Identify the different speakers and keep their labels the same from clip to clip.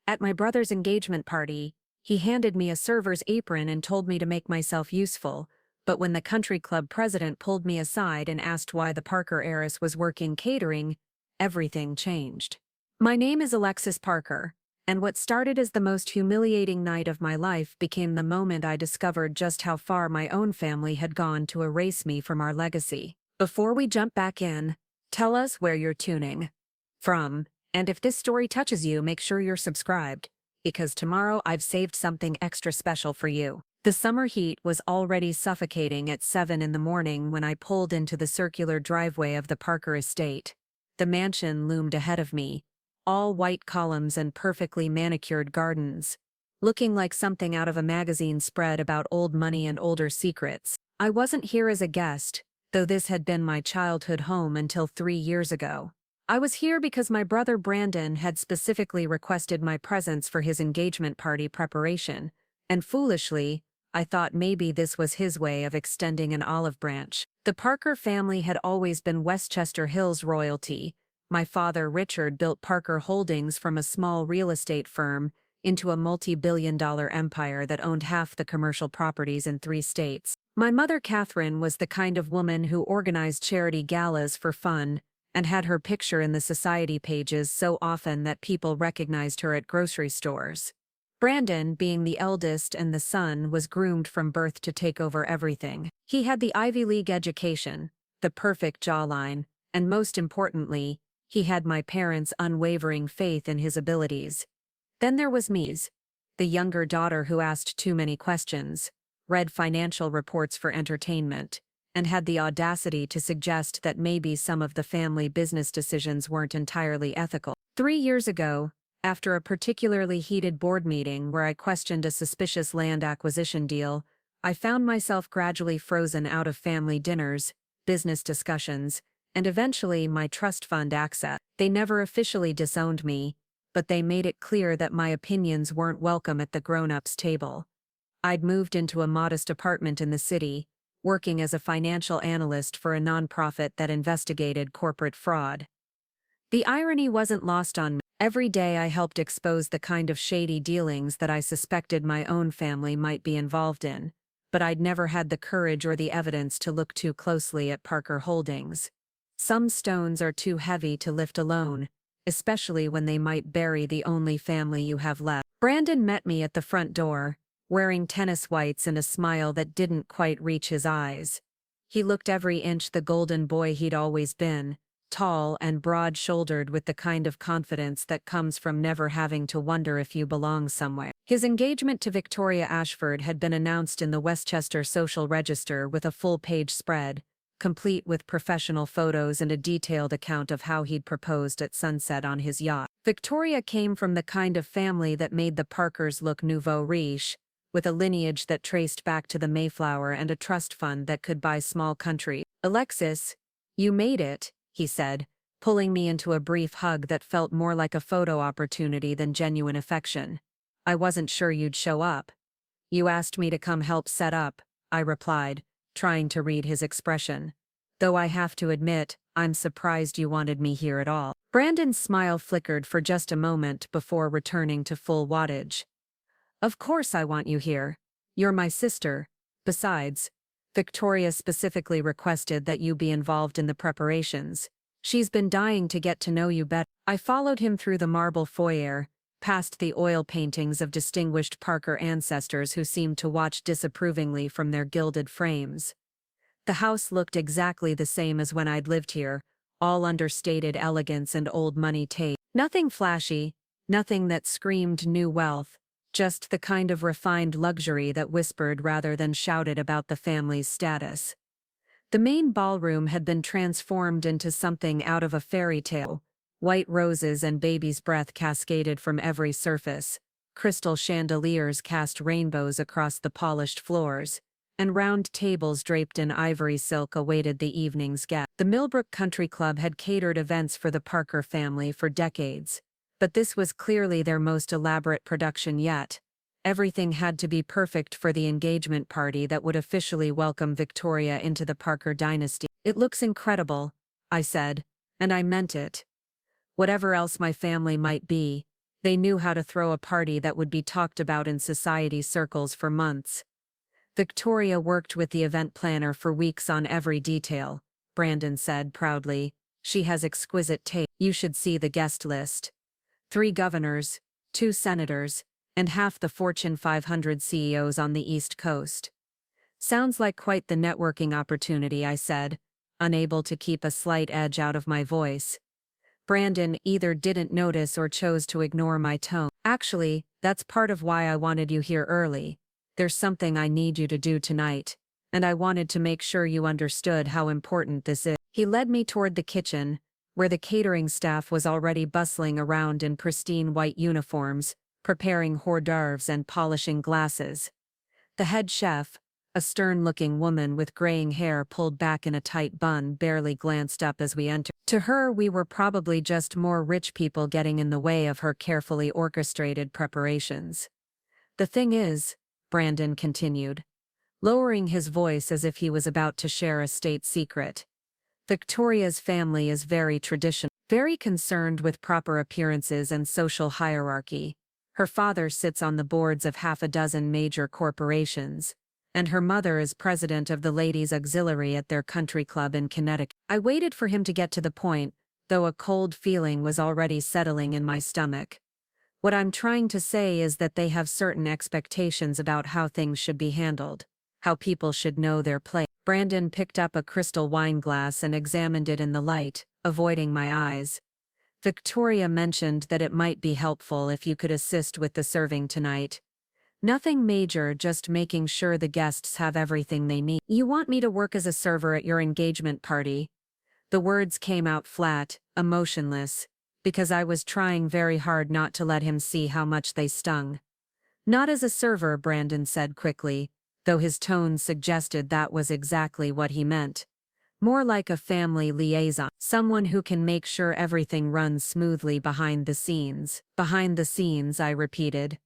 Speaker 1: At my brother's engagement party, he handed me a server's apron and told me to make myself useful, but when the country club president pulled me aside and asked why the Parker heiress was working catering, everything changed. My name is Alexis Parker, and what started as the most humiliating night of my life became the moment I discovered just how far my own family had gone to erase me from our legacy. Before we jump back in, tell us where you're tuning from, and if this story touches you, make sure you're subscribed, because tomorrow I've saved something extra special for you. The summer heat was already suffocating at 7 in the morning when I pulled into the circular driveway of the Parker estate. The mansion loomed ahead of me, all white columns and perfectly manicured gardens, looking like something out of a magazine spread about old money and older secrets. I wasn't here as a guest, though this had been my childhood home until 3 years ago. I was here because my brother Brandon had specifically requested my presence for his engagement party preparation, and foolishly, I thought maybe this was his way of extending an olive branch. The Parker family had always been Westchester Hills royalty. My father Richard built Parker Holdings from a small real estate firm into a multi-billion-dollar empire that owned half the commercial properties in 3 states. My mother Catherine was the kind of woman who organized charity galas for fun and had her picture in the society pages so often that people recognized her at grocery stores. Brandon, being the eldest and the son, was groomed from birth to take over everything. He had the Ivy League education, the perfect jawline, and most importantly, he had my parents' unwavering faith in his abilities. Then there was me, the younger daughter who asked too many questions, read financial reports for entertainment, and had the audacity to suggest that maybe some of the family business decisions weren't entirely ethical. 3 years ago, after a particularly heated board meeting where I questioned a suspicious land acquisition deal, I found myself gradually frozen out of family dinners, business discussions, and eventually my trust fund access. They never officially disowned me, but they made it clear that my opinions weren't welcome at the grown-ups table. I'd moved into a modest apartment in the city, working as a financial analyst for a nonprofit that investigated corporate fraud. The irony wasn't lost on me. Every day I helped expose the kind of shady dealings that I suspected my own family might be involved in, but I'd never had the courage or the evidence to look too closely at Parker Holdings. Some stones are too heavy to lift alone, especially when they might bury the only family you have left. Brandon met me at the front door, wearing tennis whites and a smile that didn't quite reach his eyes. He looked every inch the golden boy he'd always been, tall and broad-shouldered with the kind of confidence that comes from never having to wonder if you belong somewhere. His engagement to Victoria Ashford had been announced in the Westchester Social Register with a full-page spread, complete with professional photos and a detailed account of how he'd proposed at sunset on his yacht. Victoria came from the kind of family that made the Parkers look nouveau riche, with a lineage that traced back to the Mayflower and a trust fund that could buy small country. "Alexis, you made it," he said, pulling me into a brief hug that felt more like a photo opportunity than genuine affection. "I wasn't sure you'd show up." "You asked me to come help set up," I replied, trying to read his expression. "Though I have to admit, I'm surprised you wanted me here at all." Brandon's smile flickered for just a moment before returning to full wattage. "Of course I want you here. You're my sister. Besides, Victoria specifically requested that you be involved in the preparations. She's been dying to get to know you better." I followed him through the marble foyer, past the oil paintings of distinguished Parker ancestors who seemed to watch disapprovingly from their gilded frames. The house looked exactly the same as when I'd lived here, all understated elegance and old money taste. Nothing flashy, nothing that screamed new wealth. Just the kind of refined luxury that whispered rather than shouted about the family's status. The main ballroom had been transformed into something out of a fairy tale. White roses and baby's breath cascaded from every surface, crystal chandeliers cast rainbows across the polished floors, and round tables draped in ivory silk awaited the evening's guests. The Millbrook Country Club had catered events for the Parker family for decades, but this was clearly their most elaborate production yet. Everything had to be perfect for the engagement party that would officially welcome Victoria into the Parker dynasty. "It looks incredible," I said, and I meant it. Whatever else my family might be, They knew how to throw a party that would be talked about in society circles for months. Victoria worked with the event planner for weeks on every detail, Brandon said proudly. She has exquisite taste. You should see the guest list. 3 governors, 2 senators, and half the Fortune 500 CEOs on the East Coast. Sounds like quite the networking opportunity, I said, unable to keep a slight edge out of my voice. Brandon either didn't notice or chose to ignore my tone. Actually, that's part of why I wanted you here early. There's something I need you to do tonight, and I wanted to make sure you understood how important this is. He led me toward the kitchen, where the catering staff was already bustling around in pristine white uniforms, preparing hors d'oeuvres and polishing glasses. The head chef, a stern-looking woman with graying hair pulled back in a tight bun, barely glanced up as we entered. To her, we were probably just more rich people getting in the way of her carefully orchestrated preparations. The thing is, Brandon continued, lowering his voice as if he was about to share a state secret, Victoria's family is very traditional, very concerned with proper appearances and social hierarchy. Her father sits on the boards of half a dozen major corporations, and her mother is president of the Ladies' Auxiliary at their country club in Connecticut. I waited for him to get to the point, though a cold feeling was already settling in my stomach. What I'm trying to say is that they have certain expectations about how things should be handled, how people should know their place. Brandon picked up a crystal wine glass and examined it in the light, avoiding my eyes. Victoria mentioned that it might be helpful if you could assist with the serving tonight. Nothing major, just making sure the guests have everything they need. You want me to work as a server at your engagement party? The words came out flat, emotionless, because I was trying very hard not to let him see how much they stung. Not as a server, Brandon said quickly, though his tone suggested that was exactly what he meant. More like a family liaison, someone who can make sure everything runs smoothly behind the scenes. Behind the scenes, I repeated.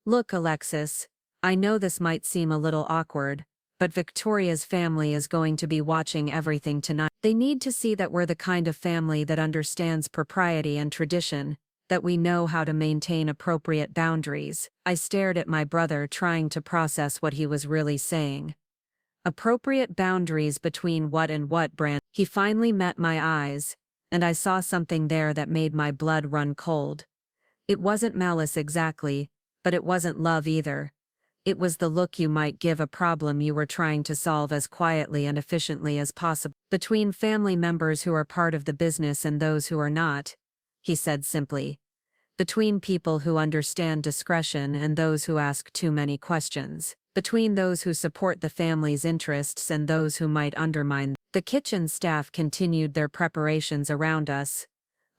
Speaker 1: Look, Alexis, I know this might seem a little awkward, but Victoria's family is going to be watching everything tonight. They need to see that we're the kind of family that understands propriety and tradition, that we know how to maintain appropriate boundaries. I stared at my brother, trying to process what he was really saying. Appropriate boundaries between what and what, Brand? He finally met my eyes, and I saw something there that made my blood run cold. It wasn't malice exactly, but it wasn't love either. It was the look you might give a problem you were trying to solve as quietly and efficiently as possible. Between family members who are part of the business and those who are not, he said simply. Between people who understand discretion and those who ask too many questions. Between those who support the family's interests and those who might undermine them. The kitchen staff continued their preparations around us,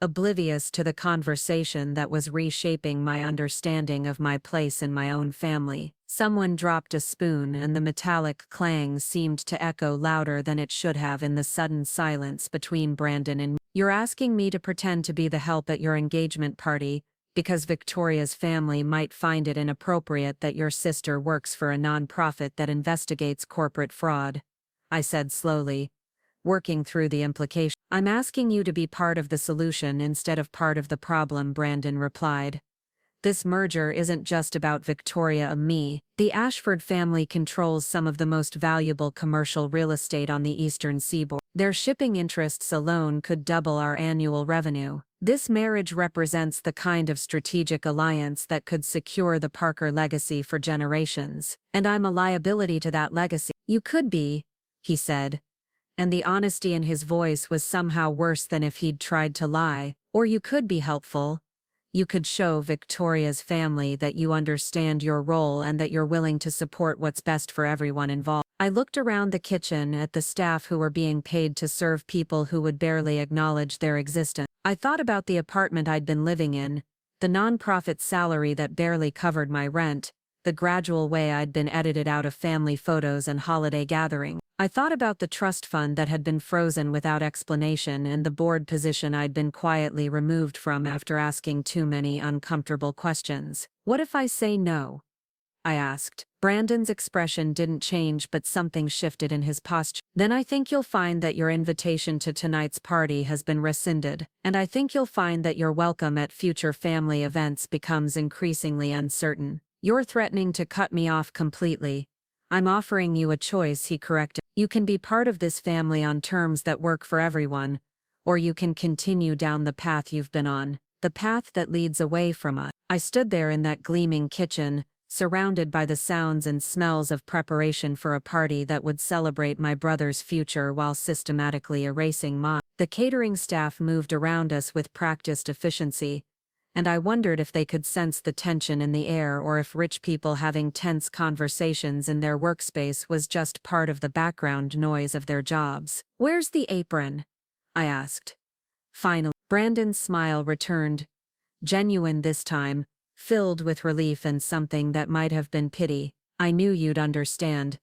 Speaker 1: oblivious to the conversation that was reshaping my understanding of my place in my own family. Someone dropped a spoon and the metallic clang seemed to echo louder than it should have in the sudden silence between Brandon and me. You're asking me to pretend to be the help at your engagement party, because Victoria's family might find it inappropriate that your sister works for a nonprofit that investigates corporate fraud, I said slowly, working through the implication. I'm asking you to be part of the solution instead of part of the problem, Brandon replied. This merger isn't just about Victoria and me. The Ashford family controls some of the most valuable commercial real estate on the eastern seaboard. Their shipping interests alone could double our annual revenue. This marriage represents the kind of strategic alliance that could secure the Parker legacy for generations. And I'm a liability to that legacy. You could be, he said, and the honesty in his voice was somehow worse than if he'd tried to lie. Or you could be helpful. You could show Victoria's family that you understand your role and that you're willing to support what's best for everyone involved. I looked around the kitchen at the staff who were being paid to serve people who would barely acknowledge their existence. I thought about the apartment I'd been living in, the nonprofit salary that barely covered my rent, the gradual way I'd been edited out of family photos and holiday gatherings. I thought about the trust fund that had been frozen without explanation and the board position I'd been quietly removed from after asking too many uncomfortable questions. What if I say no? I asked. Brandon's expression didn't change, but something shifted in his posture. Then I think you'll find that your invitation to tonight's party has been rescinded, and I think you'll find that your welcome at future family events becomes increasingly uncertain. You're threatening to cut me off completely. I'm offering you a choice, he corrected. You can be part of this family on terms that work for everyone, or you can continue down the path you've been on, the path that leads away from us. I stood there in that gleaming kitchen, surrounded by the sounds and smells of preparation for a party that would celebrate my brother's future while systematically erasing mine. The catering staff moved around us with practiced efficiency, and I wondered if they could sense the tension in the air or if rich people having tense conversations in their workspace was just part of the background noise of their jobs. "Where's the apron?" I asked. Finally, Brandon's smile returned, genuine this time, filled with relief and something that might have been pity. "I knew you'd understand.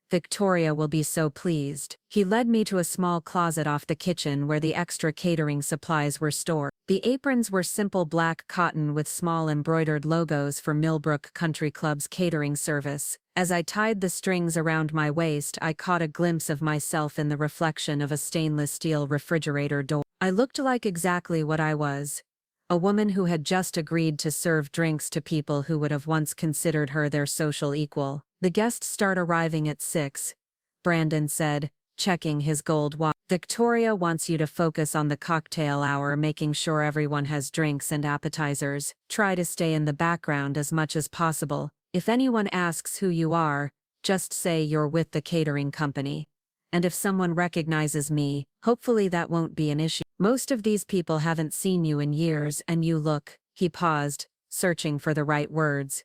Speaker 1: Victoria will be so pleased." He led me to a small closet off the kitchen where the extra catering supplies were stored. The aprons were simple black cotton with small embroidered logos for Millbrook Country Club's catering service. As I tied the strings around my waist, I caught a glimpse of myself in the reflection of a stainless steel refrigerator door. I looked like exactly what I was. A woman who had just agreed to serve drinks to people who would have once considered her their social equal. "The guests start arriving at 6, Brandon said, checking his gold watch. "Victoria wants you to focus on the cocktail hour, making sure everyone has drinks and appetizers. Try to stay in the background as much as possible. If anyone asks who you are, just say you're with the catering company. And if someone recognizes me, hopefully that won't be an issue. Most of these people haven't seen you in years and you look," he paused, searching for the right words,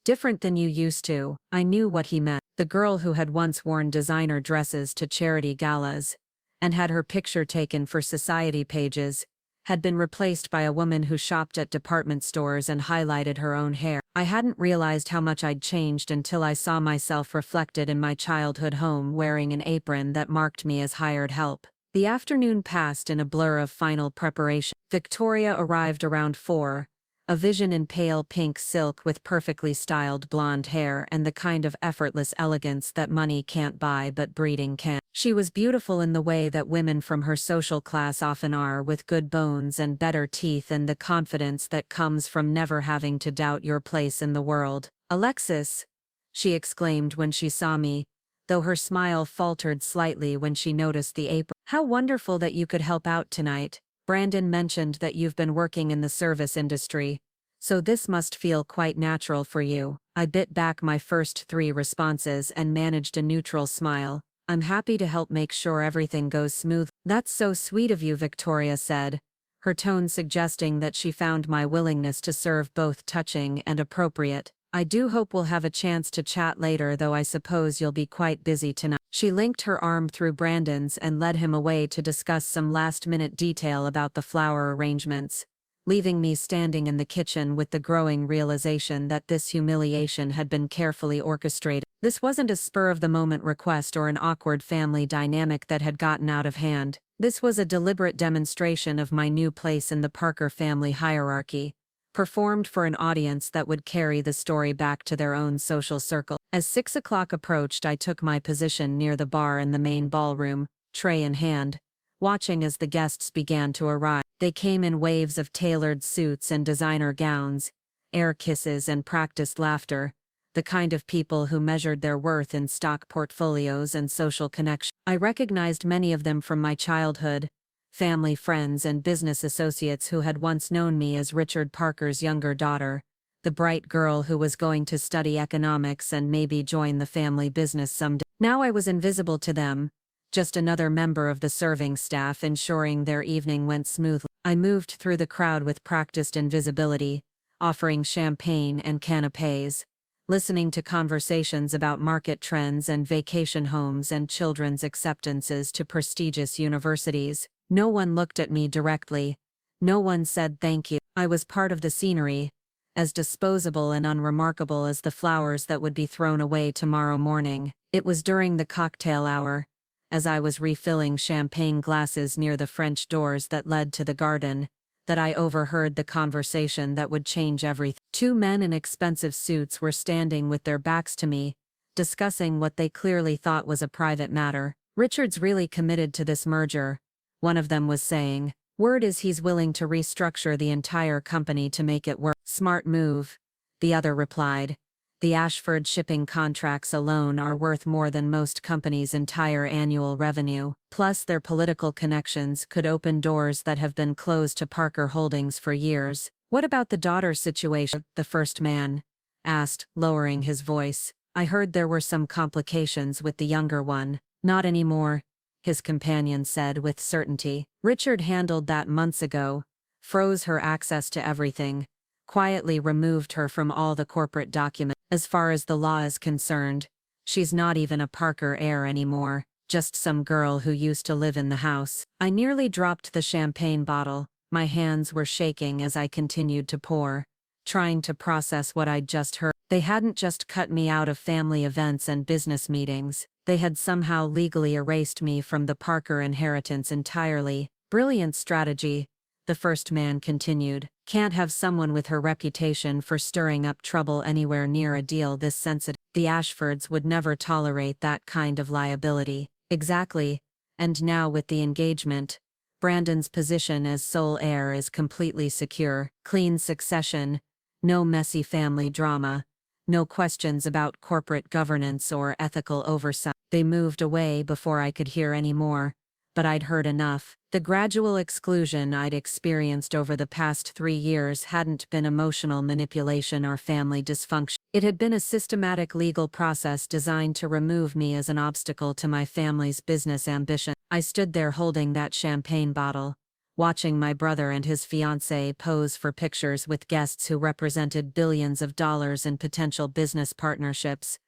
Speaker 1: "different than you used to." I knew what he meant. The girl who had once worn designer dresses to charity galas, and had her picture taken for society pages, had been replaced by a woman who shopped at department stores and highlighted her own hair. I hadn't realized how much I'd changed until I saw myself reflected in my childhood home wearing an apron that marked me as hired help. The afternoon passed in a blur of final preparation. Victoria arrived around 4, a vision in pale pink silk with perfectly styled blonde hair and the kind of effortless elegance that money can't buy but breeding can. She was beautiful in the way that women from her social class often are, with good bones and better teeth and the confidence that comes from never having to doubt your place in the world. "Alexis," she exclaimed when she saw me, though her smile faltered slightly when she noticed the apron. "How wonderful that you could help out tonight. Brandon mentioned that you've been working in the service industry, so this must feel quite natural for you." I bit back my first 3 responses and managed a neutral smile. "I'm happy to help make sure everything goes smooth." "That's so sweet of you," Victoria said, her tone suggesting that she found my willingness to serve both touching and appropriate. "I do hope we'll have a chance to chat later, though I suppose you'll be quite busy tonight." She linked her arm through Brandon's and led him away to discuss some last-minute detail about the flower arrangements, leaving me standing in the kitchen with the growing realization that this humiliation had been carefully orchestrated. This wasn't a spur-of-the-moment request or an awkward family dynamic that had gotten out of hand. This was a deliberate demonstration of my new place in the Parker family hierarchy, performed for an audience that would carry the story back to their own social circle. As 6 o'clock approached, I took my position near the bar in the main ballroom, tray in hand, watching as the guests began to arrive. They came in waves of tailored suits and designer gowns, air kisses and practiced laughter, the kind of people who measured their worth in stock portfolios and social connections. I recognized many of them from my childhood, family friends and business associates who had once known me as Richard Parker's younger daughter, the bright girl who was going to study economics and maybe join the family business someday. Now I was invisible to them, just another member of the serving staff ensuring their evening went smoothly. I moved through the crowd with practiced invisibility, offering champagne and canapés, listening to conversations about market trends and vacation homes and children's acceptances to prestigious universities. No one looked at me directly. No one said thank you. I was part of the scenery, as disposable and unremarkable as the flowers that would be thrown away tomorrow morning. It was during the cocktail hour, as I was refilling champagne glasses near the French doors that led to the garden, that I overheard the conversation that would change everything. Two men in expensive suits were standing with their backs to me, discussing what they clearly thought was a private matter. "Richard's really committed to this merger," one of them was saying. "Word is he's willing to restructure the entire company to make it work." "Smart move," the other replied. "The Ashford shipping contracts alone are worth more than most companies' entire annual revenue. Plus their political connections could open doors that have been closed to Parker Holdings for years." "What about the daughter situation?" the first man asked, lowering his voice. "I heard there were some complications with the younger one." "Not anymore," his companion said with certainty. "Richard handled that months ago, froze her access to everything, quietly removed her from all the corporate documents. As far as the law is concerned, she's not even a Parker heir anymore, just some girl who used to live in the house." I nearly dropped the champagne bottle. My hands were shaking as I continued to pour, trying to process what I'd just heard. They hadn't just cut me out of family events and business meetings. They had somehow legally erased me from the Parker inheritance entirely. "Brilliant strategy," the first man continued. "Can't have someone with her reputation for stirring up trouble anywhere near a deal this sensitive. The Ashfords would never tolerate that kind of liability." "Exactly. And now with the engagement, Brandon's position as sole heir is completely secure. Clean succession, no messy family drama, no questions about corporate governance or ethical oversight." They moved away before I could hear any more, but I'd heard enough. The gradual exclusion I'd experienced over the past 3 years hadn't been emotional manipulation or family dysfunction. It had been a systematic legal process designed to remove me as an obstacle to my family's business ambition. I stood there holding that champagne bottle, watching my brother and his fiancée pose for pictures with guests who represented billions of dollars in potential business partnerships,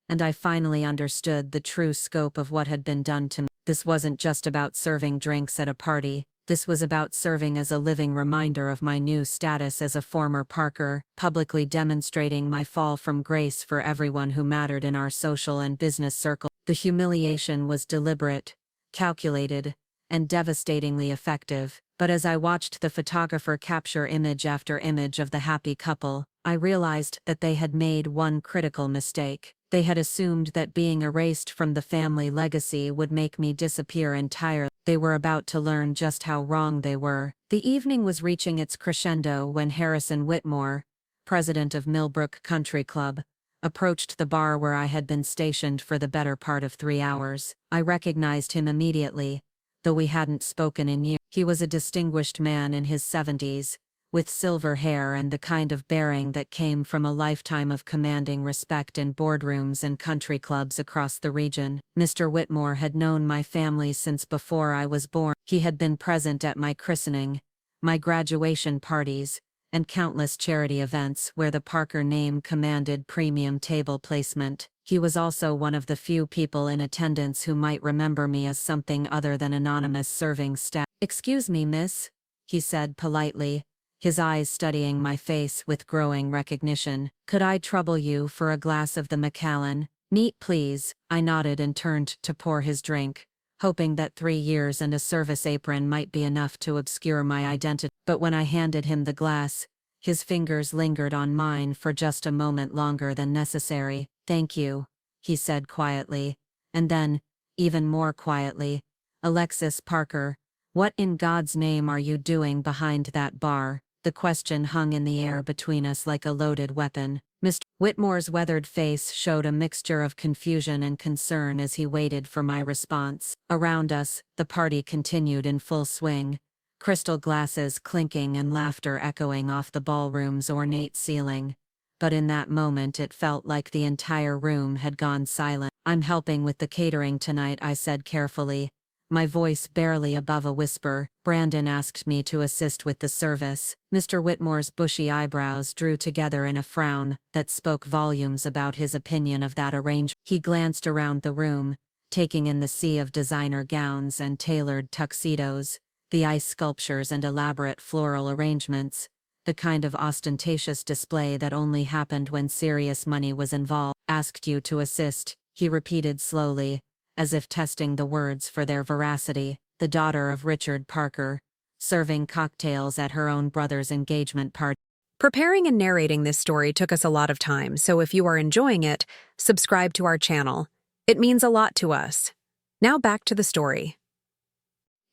Speaker 1: and I finally understood the true scope of what had been done to me. This wasn't just about serving drinks at a party. This was about serving as a living reminder of my new status as a former Parker, publicly demonstrating my fall from grace for everyone who mattered in our social and business circle. The humiliation was deliberate, calculated, and devastatingly effective. But as I watched the photographer capture image after image of the happy couple, I realized that they had made one critical mistake. They had assumed that being erased from the family legacy would make me disappear entirely. They were about to learn just how wrong they were. The evening was reaching its crescendo when Harrison Whitmore, president of Millbrook Country Club, approached the bar where I had been stationed for the better part of 3 hours. I recognized him immediately, though we hadn't spoken in years. He was a distinguished man in his 70s, with silver hair and the kind of bearing that came from a lifetime of commanding respect in boardrooms and country clubs across the region. Mr. Whitmore had known my family since before I was born. He had been present at my christening, my graduation parties, and countless charity events where the Parker name commanded premium table placement. He was also one of the few people in attendance who might remember me as something other than anonymous serving staff. "Excuse me, miss," he said politely, his eyes studying my face with growing recognition. "Could I trouble you for a glass of the Macallan? Neat, please." I nodded and turned to pour his drink, hoping that 3 years and a service apron might be enough to obscure my identity. But when I handed him the glass, his fingers lingered on mine for just a moment longer than necessary. "Thank you," he said quietly, and then, even more quietly, "Alexis Parker, what in God's name are you doing behind that bar?" The question hung in the air between us like a loaded weapon. Mr. Whitmore's weathered face showed a mixture of confusion and concern as he waited for my response. Around us, the party continued in full swing, crystal glasses clinking and laughter echoing off the ballroom's ornate ceiling. But in that moment it felt like the entire room had gone silent. "I'm helping with the catering tonight," I said carefully, my voice barely above a whisper. "Brandon asked me to assist with the service." Mr. Whitmore's bushy eyebrows drew together in a frown that spoke volumes about his opinion of that arrangement. He glanced around the room, taking in the sea of designer gowns and tailored tuxedos, the ice sculptures and elaborate floral arrangements, the kind of ostentatious display that only happened when serious money was involved. "Asked you to assist," he repeated slowly, as if testing the words for their veracity. "The daughter of Richard Parker, serving cocktails at her own brother's engagement party. Preparing and narrating this story took us a lot of time, so if you are enjoying it, subscribe to our channel. It means a lot to us. Now back to the story.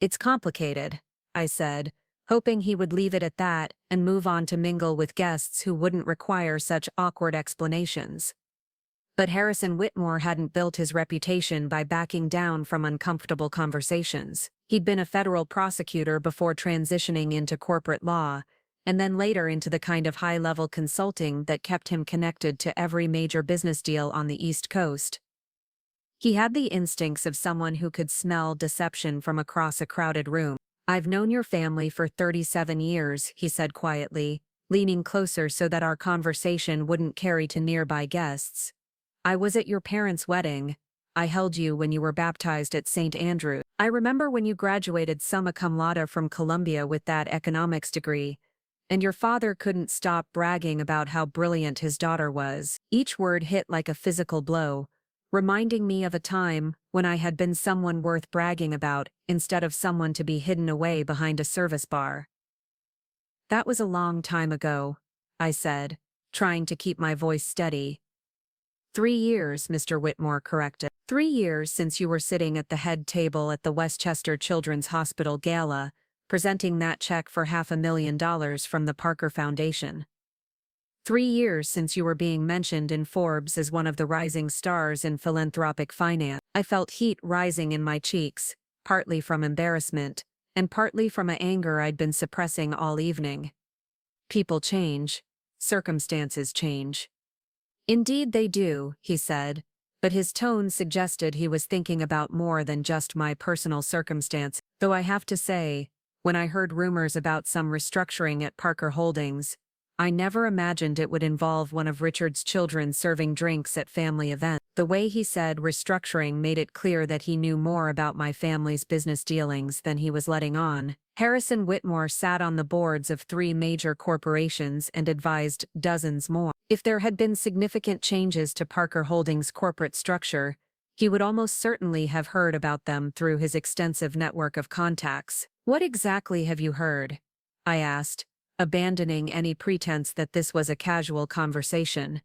Speaker 1: It's complicated, I said, hoping he would leave it at that and move on to mingle with guests who wouldn't require such awkward explanations. But Harrison Whitmore hadn't built his reputation by backing down from uncomfortable conversations. He'd been a federal prosecutor before transitioning into corporate law, and then later into the kind of high-level consulting that kept him connected to every major business deal on the East Coast. He had the instincts of someone who could smell deception from across a crowded room. "I've known your family for 37 years, he said quietly, leaning closer so that our conversation wouldn't carry to nearby guests. "I was at your parents' wedding. I held you when you were baptized at St. Andrew. I remember when you graduated summa cum laude from Columbia with that economics degree. And your father couldn't stop bragging about how brilliant his daughter was." Each word hit like a physical blow, reminding me of a time when I had been someone worth bragging about instead of someone to be hidden away behind a service bar. "That was a long time ago," I said, trying to keep my voice steady. 3 years, Mr. Whitmore corrected. 3 years since you were sitting at the head table at the Westchester Children's Hospital Gala, presenting that check for $500,000 from the Parker Foundation. 3 years since you were being mentioned in Forbes as one of the rising stars in philanthropic finance. I felt heat rising in my cheeks, partly from embarrassment, and partly from an anger I'd been suppressing all evening. People change. Circumstances change. "Indeed they do," he said, but his tone suggested he was thinking about more than just my personal circumstance. Though I have to say, when I heard rumors about some restructuring at Parker Holdings, I never imagined it would involve one of Richard's children serving drinks at family events. The way he said restructuring made it clear that he knew more about my family's business dealings than he was letting on. Harrison Whitmore sat on the boards of 3 major corporations and advised dozens more. If there had been significant changes to Parker Holdings' corporate structure, he would almost certainly have heard about them through his extensive network of contacts. "What exactly have you heard?" I asked, abandoning any pretense that this was a casual conversation.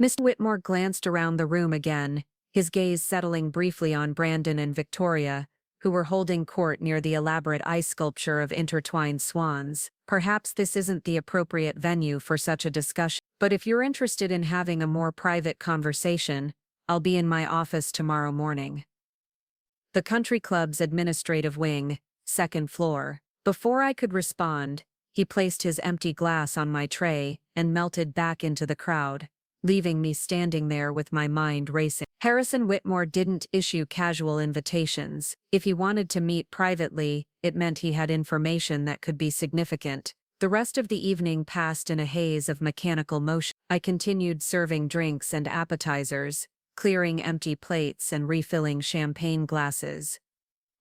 Speaker 1: Mr. Whitmore glanced around the room again, his gaze settling briefly on Brandon and Victoria, who were holding court near the elaborate ice sculpture of intertwined swans. "Perhaps this isn't the appropriate venue for such a discussion, but if you're interested in having a more private conversation, I'll be in my office tomorrow morning." The country club's administrative wing, 2nd floor. Before I could respond, he placed his empty glass on my tray and melted back into the crowd, leaving me standing there with my mind racing. Harrison Whitmore didn't issue casual invitations. If he wanted to meet privately, it meant he had information that could be significant. The rest of the evening passed in a haze of mechanical motion. I continued serving drinks and appetizers, clearing empty plates and refilling champagne glasses,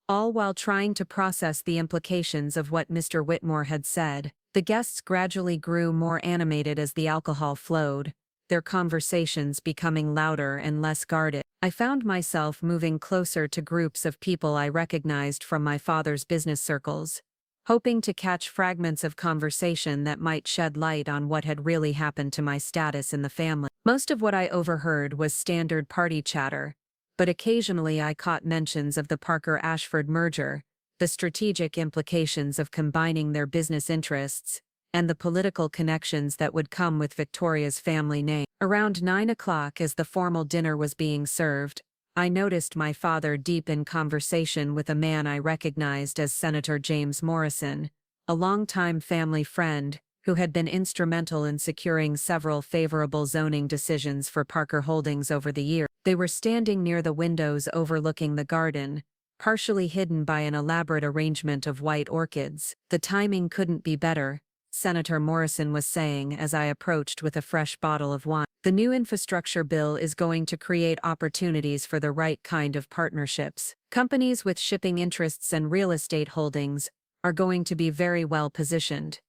Speaker 1: all while trying to process the implications of what Mr. Whitmore had said. The guests gradually grew more animated as the alcohol flowed, their conversations becoming louder and less guarded. I found myself moving closer to groups of people I recognized from my father's business circles, hoping to catch fragments of conversation that might shed light on what had really happened to my status in the family. Most of what I overheard was standard party chatter, but occasionally I caught mentions of the Parker-Ashford merger, the strategic implications of combining their business interests, and the political connections that would come with Victoria's family name. Around 9 o'clock, as the formal dinner was being served, I noticed my father deep in conversation with a man I recognized as Senator James Morrison, a longtime family friend who had been instrumental in securing several favorable zoning decisions for Parker Holdings over the years. They were standing near the windows overlooking the garden, partially hidden by an elaborate arrangement of white orchids. "The timing couldn't be better," Senator Morrison was saying as I approached with a fresh bottle of wine. "The new infrastructure bill is going to create opportunities for the right kind of partnerships. Companies with shipping interests and real estate holdings are going to be very well positioned."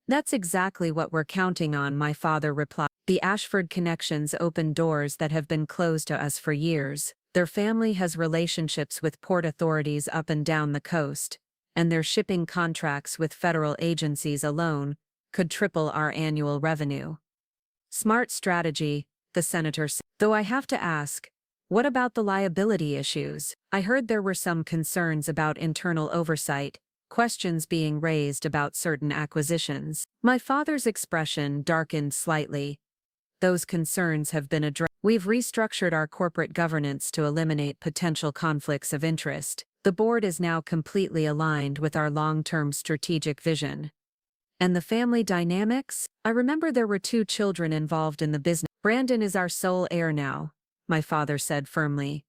Speaker 1: "That's exactly what we're counting on," my father replied. "The Ashford connections open doors that have been closed to us for years. Their family has relationships with port authorities up and down the coast, and their shipping contracts with federal agencies alone could triple our annual revenue. Smart strategy, the senator said. Though I have to ask, what about the liability issues? I heard there were some concerns about internal oversight, questions being raised about certain acquisitions. My father's expression darkened slightly. Those concerns have been addressed. We've restructured our corporate governance to eliminate potential conflicts of interest. The board is now completely aligned with our long-term strategic vision. And the family dynamics? I remember there were 2 children involved in the business. Brandon is our sole heir now, my father said firmly.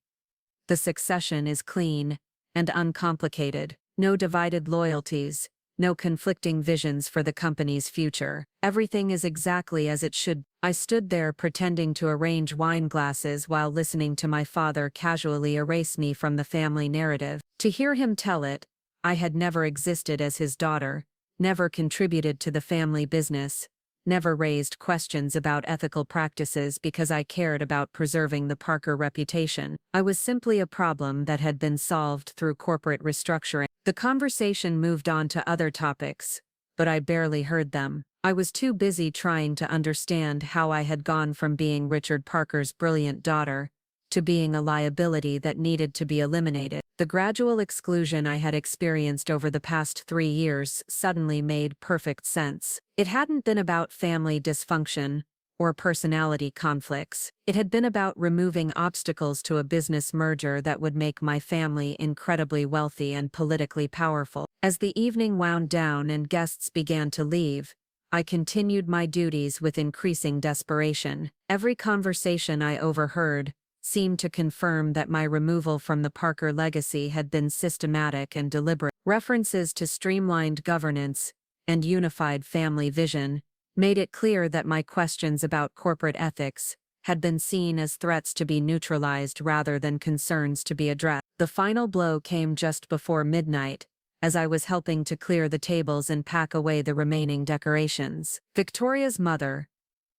Speaker 1: The succession is clean and uncomplicated. No divided loyalties, no conflicting visions for the company's future. Everything is exactly as it should. I stood there pretending to arrange wine glasses while listening to my father casually erase me from the family narrative. To hear him tell it, I had never existed as his daughter, never contributed to the family business, never raised questions about ethical practices because I cared about preserving the Parker reputation. I was simply a problem that had been solved through corporate restructuring. The conversation moved on to other topics, but I barely heard them. I was too busy trying to understand how I had gone from being Richard Parker's brilliant daughter to being a liability that needed to be eliminated. The gradual exclusion I had experienced over the past 3 years suddenly made perfect sense. It hadn't been about family dysfunction or personality conflicts. It had been about removing obstacles to a business merger that would make my family incredibly wealthy and politically powerful. As the evening wound down and guests began to leave, I continued my duties with increasing desperation. Every conversation I overheard seemed to confirm that my removal from the Parker legacy had been systematic and deliberate. References to streamlined governance and unified family vision made it clear that my questions about corporate ethics had been seen as threats to be neutralized rather than concerns to be addressed. The final blow came just before midnight, as I was helping to clear the tables and pack away the remaining decorations. Victoria's mother,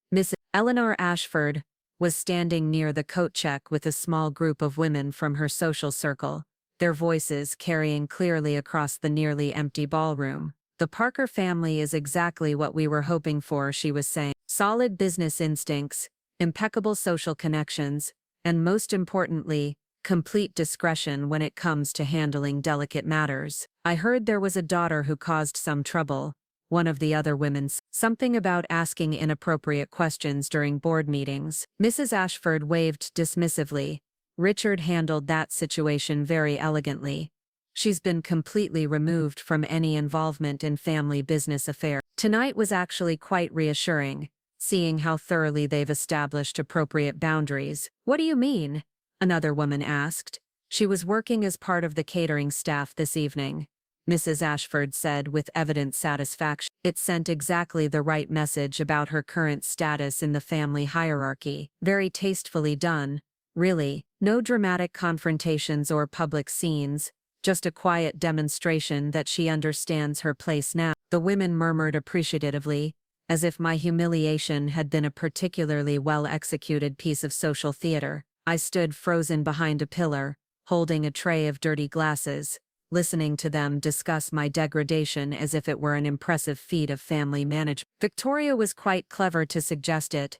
Speaker 1: Miss Eleanor Ashford, was standing near the coat check with a small group of women from her social circle, their voices carrying clearly across the nearly empty ballroom. The Parker family is exactly what we were hoping for, she was saying. Solid business instincts, impeccable social connections, and most importantly, complete discretion when it comes to handling delicate matters. I heard there was a daughter who caused some trouble, one of the other women said. Something about asking inappropriate questions during board meetings. Mrs. Ashford waved dismissively. Richard handled that situation very elegantly. She's been completely removed from any involvement in family business affairs. Tonight was actually quite reassuring, seeing how thoroughly they've established appropriate boundaries. What do you mean? Another woman asked. She was working as part of the catering staff this evening, Mrs. Ashford said with evident satisfaction. It sent exactly the right message about her current status in the family hierarchy. Very tastefully done, really. No dramatic confrontations or public scenes, just a quiet demonstration that she understands her place now. The women murmured appreciatively, as if my humiliation had been a particularly well-executed piece of social theater. I stood frozen behind a pillar, holding a tray of dirty glasses, listening to them discuss my degradation as if it were an impressive feat of family management. Victoria was quite clever to suggest it,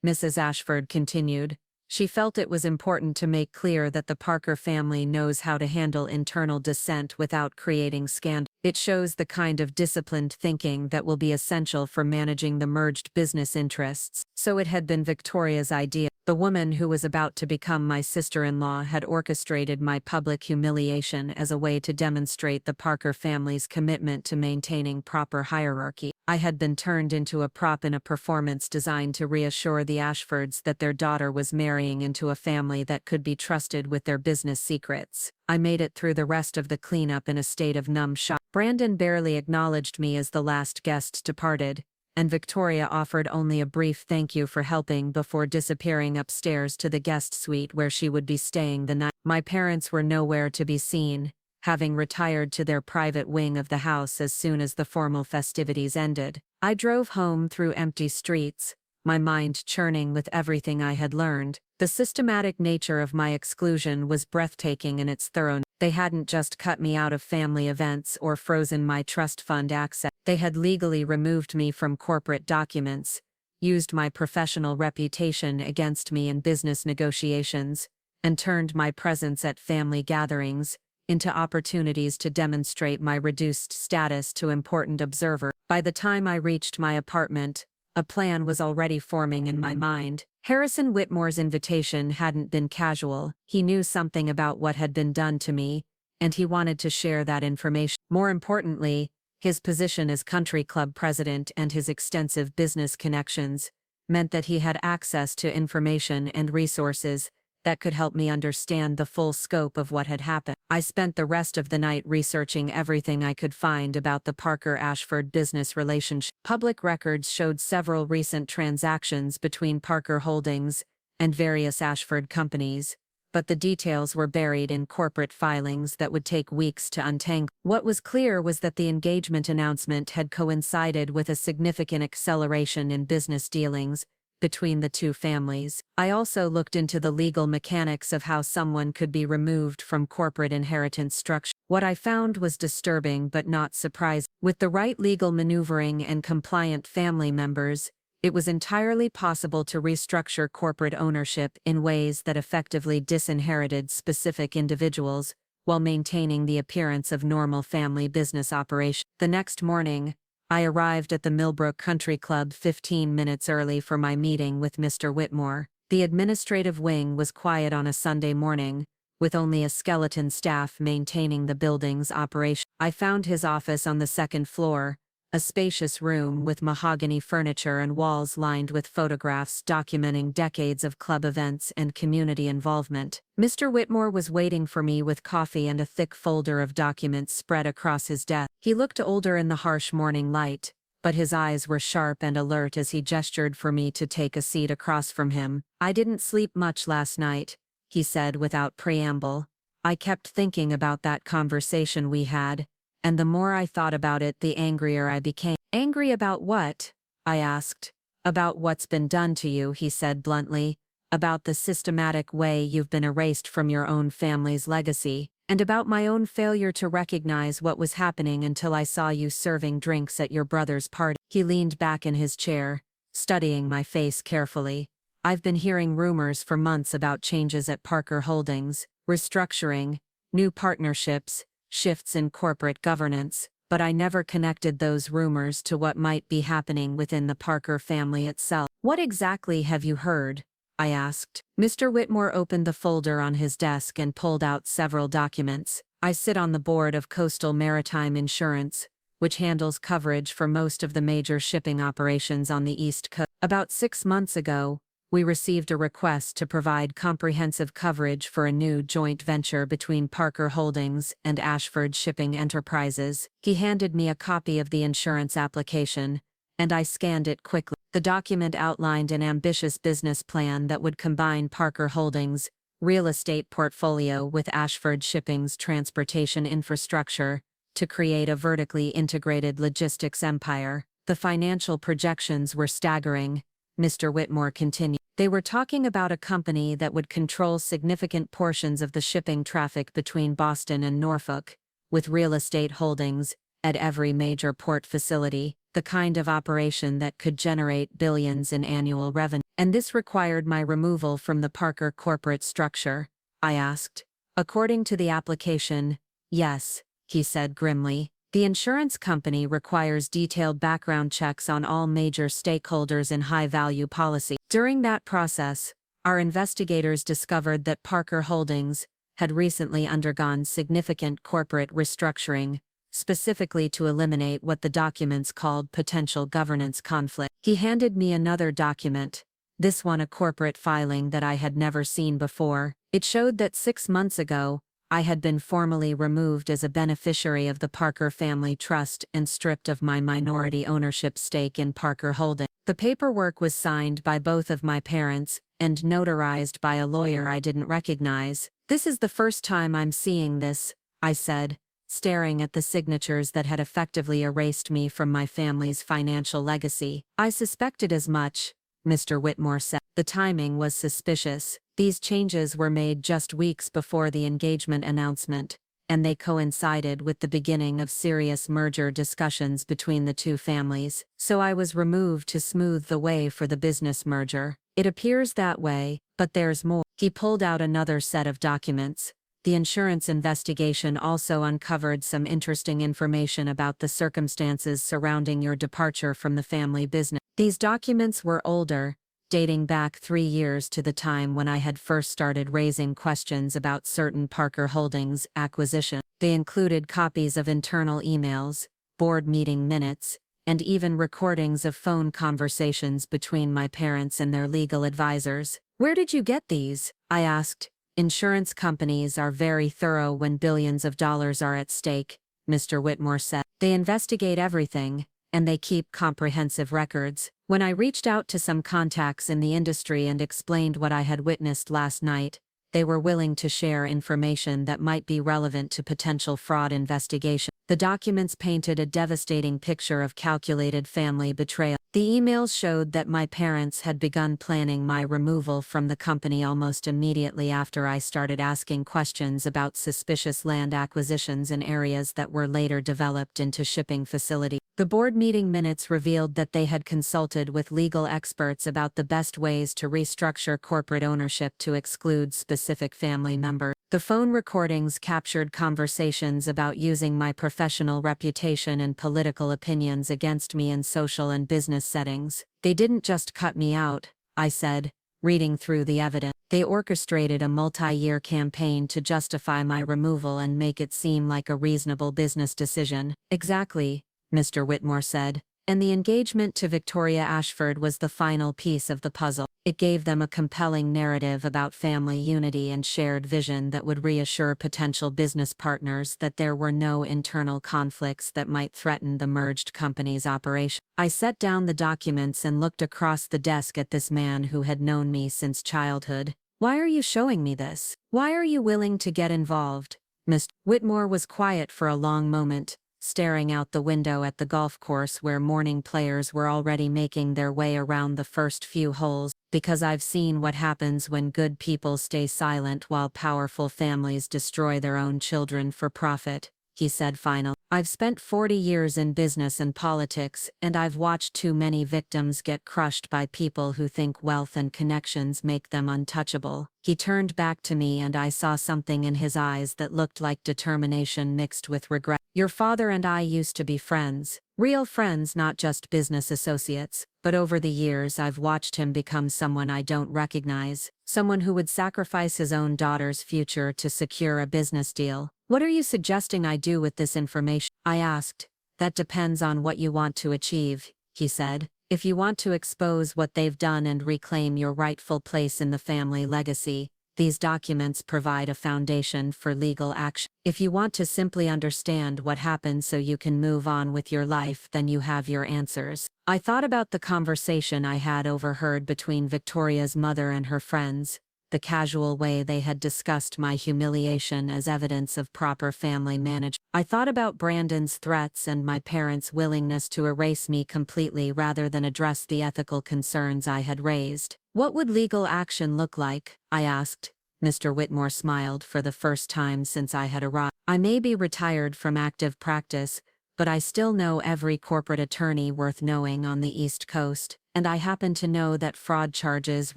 Speaker 1: Mrs. Ashford continued. She felt it was important to make clear that the Parker family knows how to handle internal dissent without creating scandal. It shows the kind of disciplined thinking that will be essential for managing the merged business interests. So it had been Victoria's idea. The woman who was about to become my sister-in-law had orchestrated my public humiliation as a way to demonstrate the Parker family's commitment to maintaining proper hierarchy. I had been turned into a prop in a performance designed to reassure the Ashfords that their daughter was marrying into a family that could be trusted with their business secrets. I made it through the rest of the cleanup in a state of numb shock. Brandon barely acknowledged me as the last guest departed, and Victoria offered only a brief thank you for helping before disappearing upstairs to the guest suite where she would be staying the night. My parents were nowhere to be seen, having retired to their private wing of the house as soon as the formal festivities ended. I drove home through empty streets, my mind churning with everything I had learned. The systematic nature of my exclusion was breathtaking in its thoroughness. They hadn't just cut me out of family events or frozen my trust fund access. They had legally removed me from corporate documents, used my professional reputation against me in business negotiations, and turned my presence at family gatherings into opportunities to demonstrate my reduced status to important observers. By the time I reached my apartment, a plan was already forming in my mind. Harrison Whitmore's invitation hadn't been casual. He knew something about what had been done to me, and he wanted to share that information. More importantly, his position as country club president and his extensive business connections meant that he had access to information and resources that could help me understand the full scope of what had happened. I spent the rest of the night researching everything I could find about the Parker-Ashford business relationship. Public records showed several recent transactions between Parker Holdings and various Ashford companies, but the details were buried in corporate filings that would take weeks to untangle. What was clear was that the engagement announcement had coincided with a significant acceleration in business dealings between the two families. I also looked into the legal mechanics of how someone could be removed from corporate inheritance structure. What I found was disturbing but not surprising. With the right legal maneuvering and compliant family members, it was entirely possible to restructure corporate ownership in ways that effectively disinherited specific individuals while maintaining the appearance of normal family business operation. The next morning, I arrived at the Millbrook Country Club 15 minutes early for my meeting with Mr. Whitmore. The administrative wing was quiet on a Sunday morning, with only a skeleton staff maintaining the building's operation. I found his office on the second floor, a spacious room with mahogany furniture and walls lined with photographs documenting decades of club events and community involvement. Mr. Whitmore was waiting for me with coffee and a thick folder of documents spread across his desk. He looked older in the harsh morning light, but his eyes were sharp and alert as he gestured for me to take a seat across from him. "I didn't sleep much last night," he said without preamble. "I kept thinking about that conversation we had, and the more I thought about it, the angrier I became." "Angry about what?" I asked. "About what's been done to you," he said bluntly, "about the systematic way you've been erased from your own family's legacy, and about my own failure to recognize what was happening until I saw you serving drinks at your brother's party." He leaned back in his chair, studying my face carefully. "I've been hearing rumors for months about changes at Parker Holdings, restructuring, new partnerships, shifts in corporate governance, but I never connected those rumors to what might be happening within the Parker family itself." "What exactly have you heard?" I asked. Mr. Whitmore opened the folder on his desk and pulled out several documents. "I sit on the board of Coastal Maritime Insurance, which handles coverage for most of the major shipping operations on the East Coast. About 6 months ago, we received a request to provide comprehensive coverage for a new joint venture between Parker Holdings and Ashford Shipping Enterprises." He handed me a copy of the insurance application, and I scanned it quickly. The document outlined an ambitious business plan that would combine Parker Holdings' real estate portfolio with Ashford Shipping's transportation infrastructure to create a vertically integrated logistics empire. "The financial projections were staggering," Mr. Whitmore continued. "They were talking about a company that would control significant portions of the shipping traffic between Boston and Norfolk, with real estate holdings at every major port facility, the kind of operation that could generate billions in annual revenue." "And this required my removal from the Parker corporate structure?" I asked. "According to the application, yes," he said grimly. "The insurance company requires detailed background checks on all major stakeholders in high-value policy." During that process, our investigators discovered that Parker Holdings had recently undergone significant corporate restructuring, specifically to eliminate what the documents called potential governance conflict. He handed me another document, this one a corporate filing that I had never seen before. It showed that 6 months ago, I had been formally removed as a beneficiary of the Parker Family Trust and stripped of my minority ownership stake in Parker Holdings. The paperwork was signed by both of my parents and notarized by a lawyer I didn't recognize. "This is the first time I'm seeing this," I said, staring at the signatures that had effectively erased me from my family's financial legacy. "I suspected as much," Mr. Whitmore said. The timing was suspicious. These changes were made just weeks before the engagement announcement, and they coincided with the beginning of serious merger discussions between the two families. So I was removed to smooth the way for the business merger. It appears that way, but there's more. He pulled out another set of documents. The insurance investigation also uncovered some interesting information about the circumstances surrounding your departure from the family business. These documents were older, dating back 3 years to the time when I had first started raising questions about certain Parker Holdings acquisition. They included copies of internal emails, board meeting minutes, and even recordings of phone conversations between my parents and their legal advisors. Where did you get these? I asked. Insurance companies are very thorough when billions of dollars are at stake, Mr. Whitmore said. They investigate everything, and they keep comprehensive records. When I reached out to some contacts in the industry and explained what I had witnessed last night, they were willing to share information that might be relevant to potential fraud investigation. The documents painted a devastating picture of calculated family betrayal. The emails showed that my parents had begun planning my removal from the company almost immediately after I started asking questions about suspicious land acquisitions in areas that were later developed into shipping facilities. The board meeting minutes revealed that they had consulted with legal experts about the best ways to restructure corporate ownership to exclude specific family members. The phone recordings captured conversations about using my professional reputation and political opinions against me in social and business settings. They didn't just cut me out, I said, reading through the evidence. They orchestrated a multi-year campaign to justify my removal and make it seem like a reasonable business decision. Exactly, Mr. Whitmore said, and the engagement to Victoria Ashford was the final piece of the puzzle. It gave them a compelling narrative about family unity and shared vision that would reassure potential business partners that there were no internal conflicts that might threaten the merged company's operation. I set down the documents and looked across the desk at this man who had known me since childhood. Why are you showing me this? Why are you willing to get involved? Mr. Whitmore was quiet for a long moment, staring out the window at the golf course where morning players were already making their way around the first few holes. Because I've seen what happens when good people stay silent while powerful families destroy their own children for profit, he said finally. I've spent 40 years in business and politics, and I've watched too many victims get crushed by people who think wealth and connections make them untouchable. He turned back to me and I saw something in his eyes that looked like determination mixed with regret. Your father and I used to be friends. Real friends, not just business associates, but over the years I've watched him become someone I don't recognize, someone who would sacrifice his own daughter's future to secure a business deal. What are you suggesting I do with this information? I asked. That depends on what you want to achieve, he said. If you want to expose what they've done and reclaim your rightful place in the family legacy, these documents provide a foundation for legal action. If you want to simply understand what happened so you can move on with your life, then you have your answers. I thought about the conversation I had overheard between Victoria's mother and her friends, the casual way they had discussed my humiliation as evidence of proper family management. I thought about Brandon's threats and my parents' willingness to erase me completely rather than address the ethical concerns I had raised. What would legal action look like? I asked. Mr. Whitmore smiled for the first time since I had arrived. I may be retired from active practice, but I still know every corporate attorney worth knowing on the East Coast, and I happen to know that fraud charges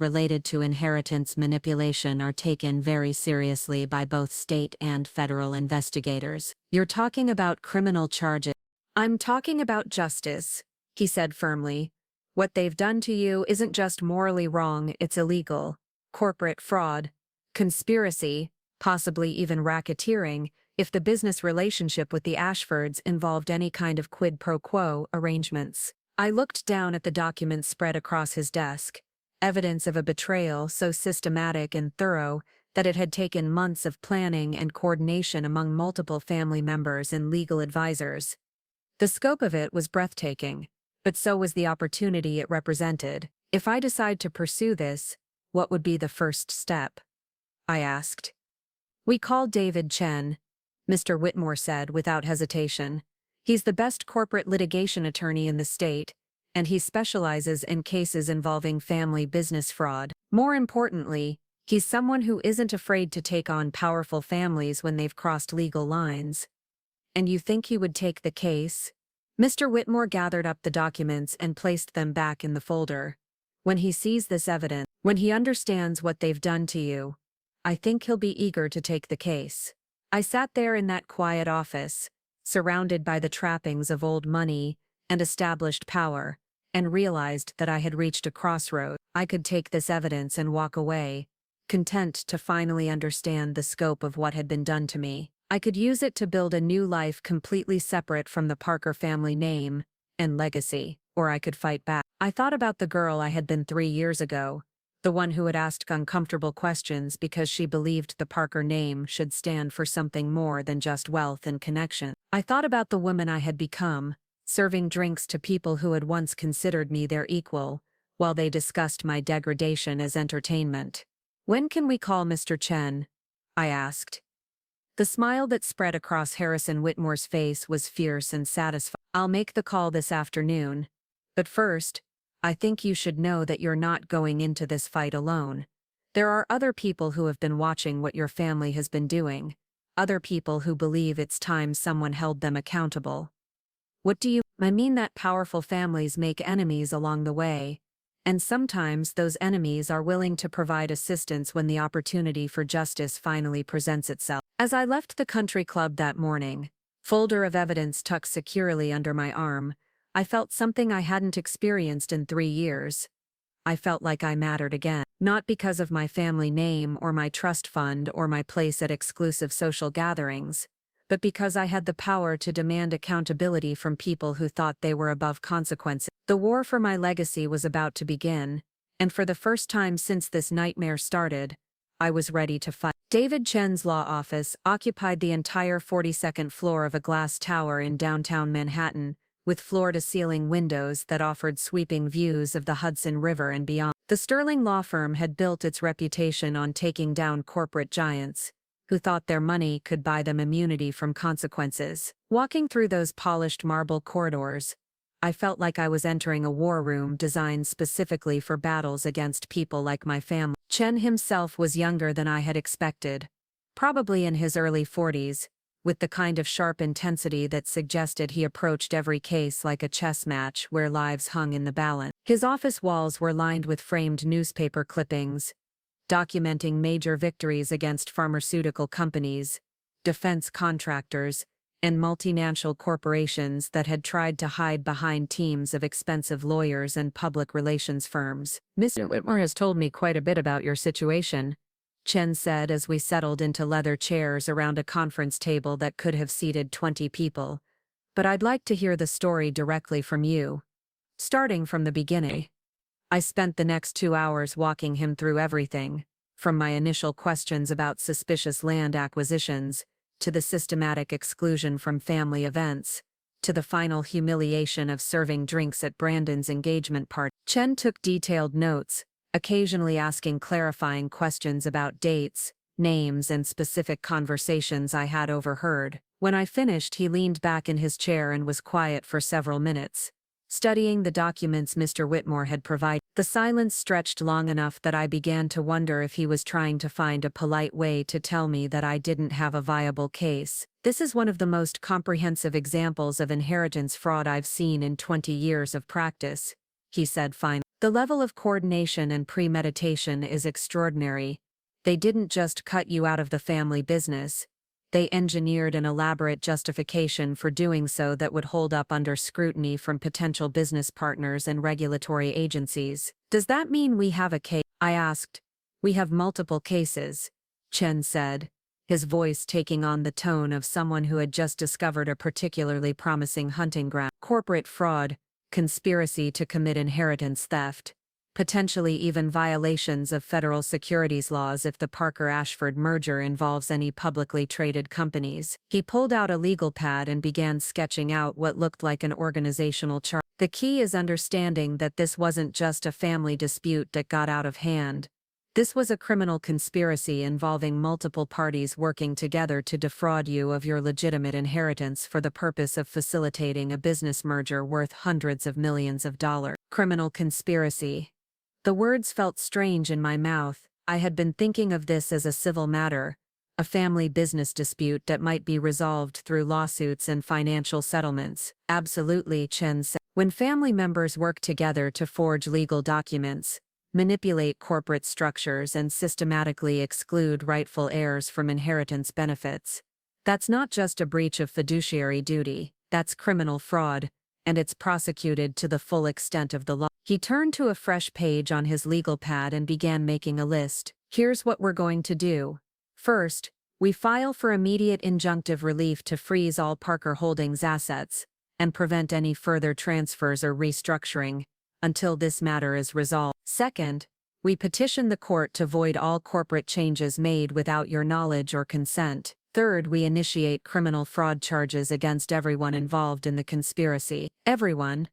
Speaker 1: related to inheritance manipulation are taken very seriously by both state and federal investigators. You're talking about criminal charges. I'm talking about justice, he said firmly. What they've done to you isn't just morally wrong, it's illegal. Corporate fraud, conspiracy, possibly even racketeering, if the business relationship with the Ashfords involved any kind of quid pro quo arrangements. I looked down at the documents spread across his desk, evidence of a betrayal so systematic and thorough that it had taken months of planning and coordination among multiple family members and legal advisors. The scope of it was breathtaking, but so was the opportunity it represented. If I decide to pursue this, what would be the first step? I asked. We called David Chen, Mr. Whitmore said without hesitation. He's the best corporate litigation attorney in the state, and he specializes in cases involving family business fraud. More importantly, he's someone who isn't afraid to take on powerful families when they've crossed legal lines. And you think he would take the case? Mr. Whitmore gathered up the documents and placed them back in the folder. When he sees this evidence, when he understands what they've done to you, I think he'll be eager to take the case. I sat there in that quiet office, surrounded by the trappings of old money and established power, and realized that I had reached a crossroad. I could take this evidence and walk away, content to finally understand the scope of what had been done to me. I could use it to build a new life completely separate from the Parker family name and legacy, or I could fight back. I thought about the girl I had been 3 years ago, the one who had asked uncomfortable questions because she believed the Parker name should stand for something more than just wealth and connection. I thought about the woman I had become, serving drinks to people who had once considered me their equal, while they discussed my degradation as entertainment. "When can we call Mr. Chen?" I asked. The smile that spread across Harrison Whitmore's face was fierce and satisfying. "I'll make the call this afternoon. But first, I think you should know that you're not going into this fight alone. There are other people who have been watching what your family has been doing, other people who believe it's time someone held them accountable." "What do you I mean that powerful families make enemies along the way, and sometimes those enemies are willing to provide assistance when the opportunity for justice finally presents itself." As I left the country club that morning, folder of evidence tucked securely under my arm, I felt something I hadn't experienced in 3 years. I felt like I mattered again, not because of my family name or my trust fund or my place at exclusive social gatherings, but because I had the power to demand accountability from people who thought they were above consequences. The war for my legacy was about to begin, and for the first time since this nightmare started, I was ready to fight. David Chen's law office occupied the entire 42nd floor of a glass tower in downtown Manhattan, with floor-to-ceiling windows that offered sweeping views of the Hudson River and beyond. The Sterling law firm had built its reputation on taking down corporate giants who thought their money could buy them immunity from consequences. Walking through those polished marble corridors, I felt like I was entering a war room designed specifically for battles against people like my family. Chen himself was younger than I had expected, probably in his early 40s, with the kind of sharp intensity that suggested he approached every case like a chess match where lives hung in the balance. His office walls were lined with framed newspaper clippings, documenting major victories against pharmaceutical companies, defense contractors, and multinational corporations that had tried to hide behind teams of expensive lawyers and public relations firms. "Mr. Whitmore has told me quite a bit about your situation," Chen said as we settled into leather chairs around a conference table that could have seated 20 people. "But I'd like to hear the story directly from you, starting from the beginning." I spent the next 2 hours walking him through everything, from my initial questions about suspicious land acquisitions, to the systematic exclusion from family events, to the final humiliation of serving drinks at Brandon's engagement party. Chen took detailed notes, occasionally asking clarifying questions about dates, names, and specific conversations I had overheard. When I finished, he leaned back in his chair and was quiet for several minutes, studying the documents Mr. Whitmore had provided. The silence stretched long enough that I began to wonder if he was trying to find a polite way to tell me that I didn't have a viable case. "This is one of the most comprehensive examples of inheritance fraud I've seen in 20 years of practice," he said finally. "The level of coordination and premeditation is extraordinary. They didn't just cut you out of the family business. They engineered an elaborate justification for doing so that would hold up under scrutiny from potential business partners and regulatory agencies." "Does that mean we have a case?" I asked. "We have multiple cases," Chen said, his voice taking on the tone of someone who had just discovered a particularly promising hunting ground. "Corporate fraud, conspiracy to commit inheritance theft, potentially even violations of federal securities laws if the Parker-Ashford merger involves any publicly traded companies." He pulled out a legal pad and began sketching out what looked like an organizational chart. "The key is understanding that this wasn't just a family dispute that got out of hand. This was a criminal conspiracy involving multiple parties working together to defraud you of your legitimate inheritance for the purpose of facilitating a business merger worth hundreds of millions of dollars. Criminal conspiracy. The words felt strange in my mouth. I had been thinking of this as a civil matter, a family business dispute that might be resolved through lawsuits and financial settlements. Absolutely, Chen said. When family members work together to forge legal documents, manipulate corporate structures and systematically exclude rightful heirs from inheritance benefits, that's not just a breach of fiduciary duty, that's criminal fraud, and it's prosecuted to the full extent of the law. He turned to a fresh page on his legal pad and began making a list. Here's what we're going to do. First, we file for immediate injunctive relief to freeze all Parker Holdings assets and prevent any further transfers or restructuring until this matter is resolved. Second, we petition the court to void all corporate changes made without your knowledge or consent. Third, we initiate criminal fraud charges against everyone involved in the conspiracy. Everyone?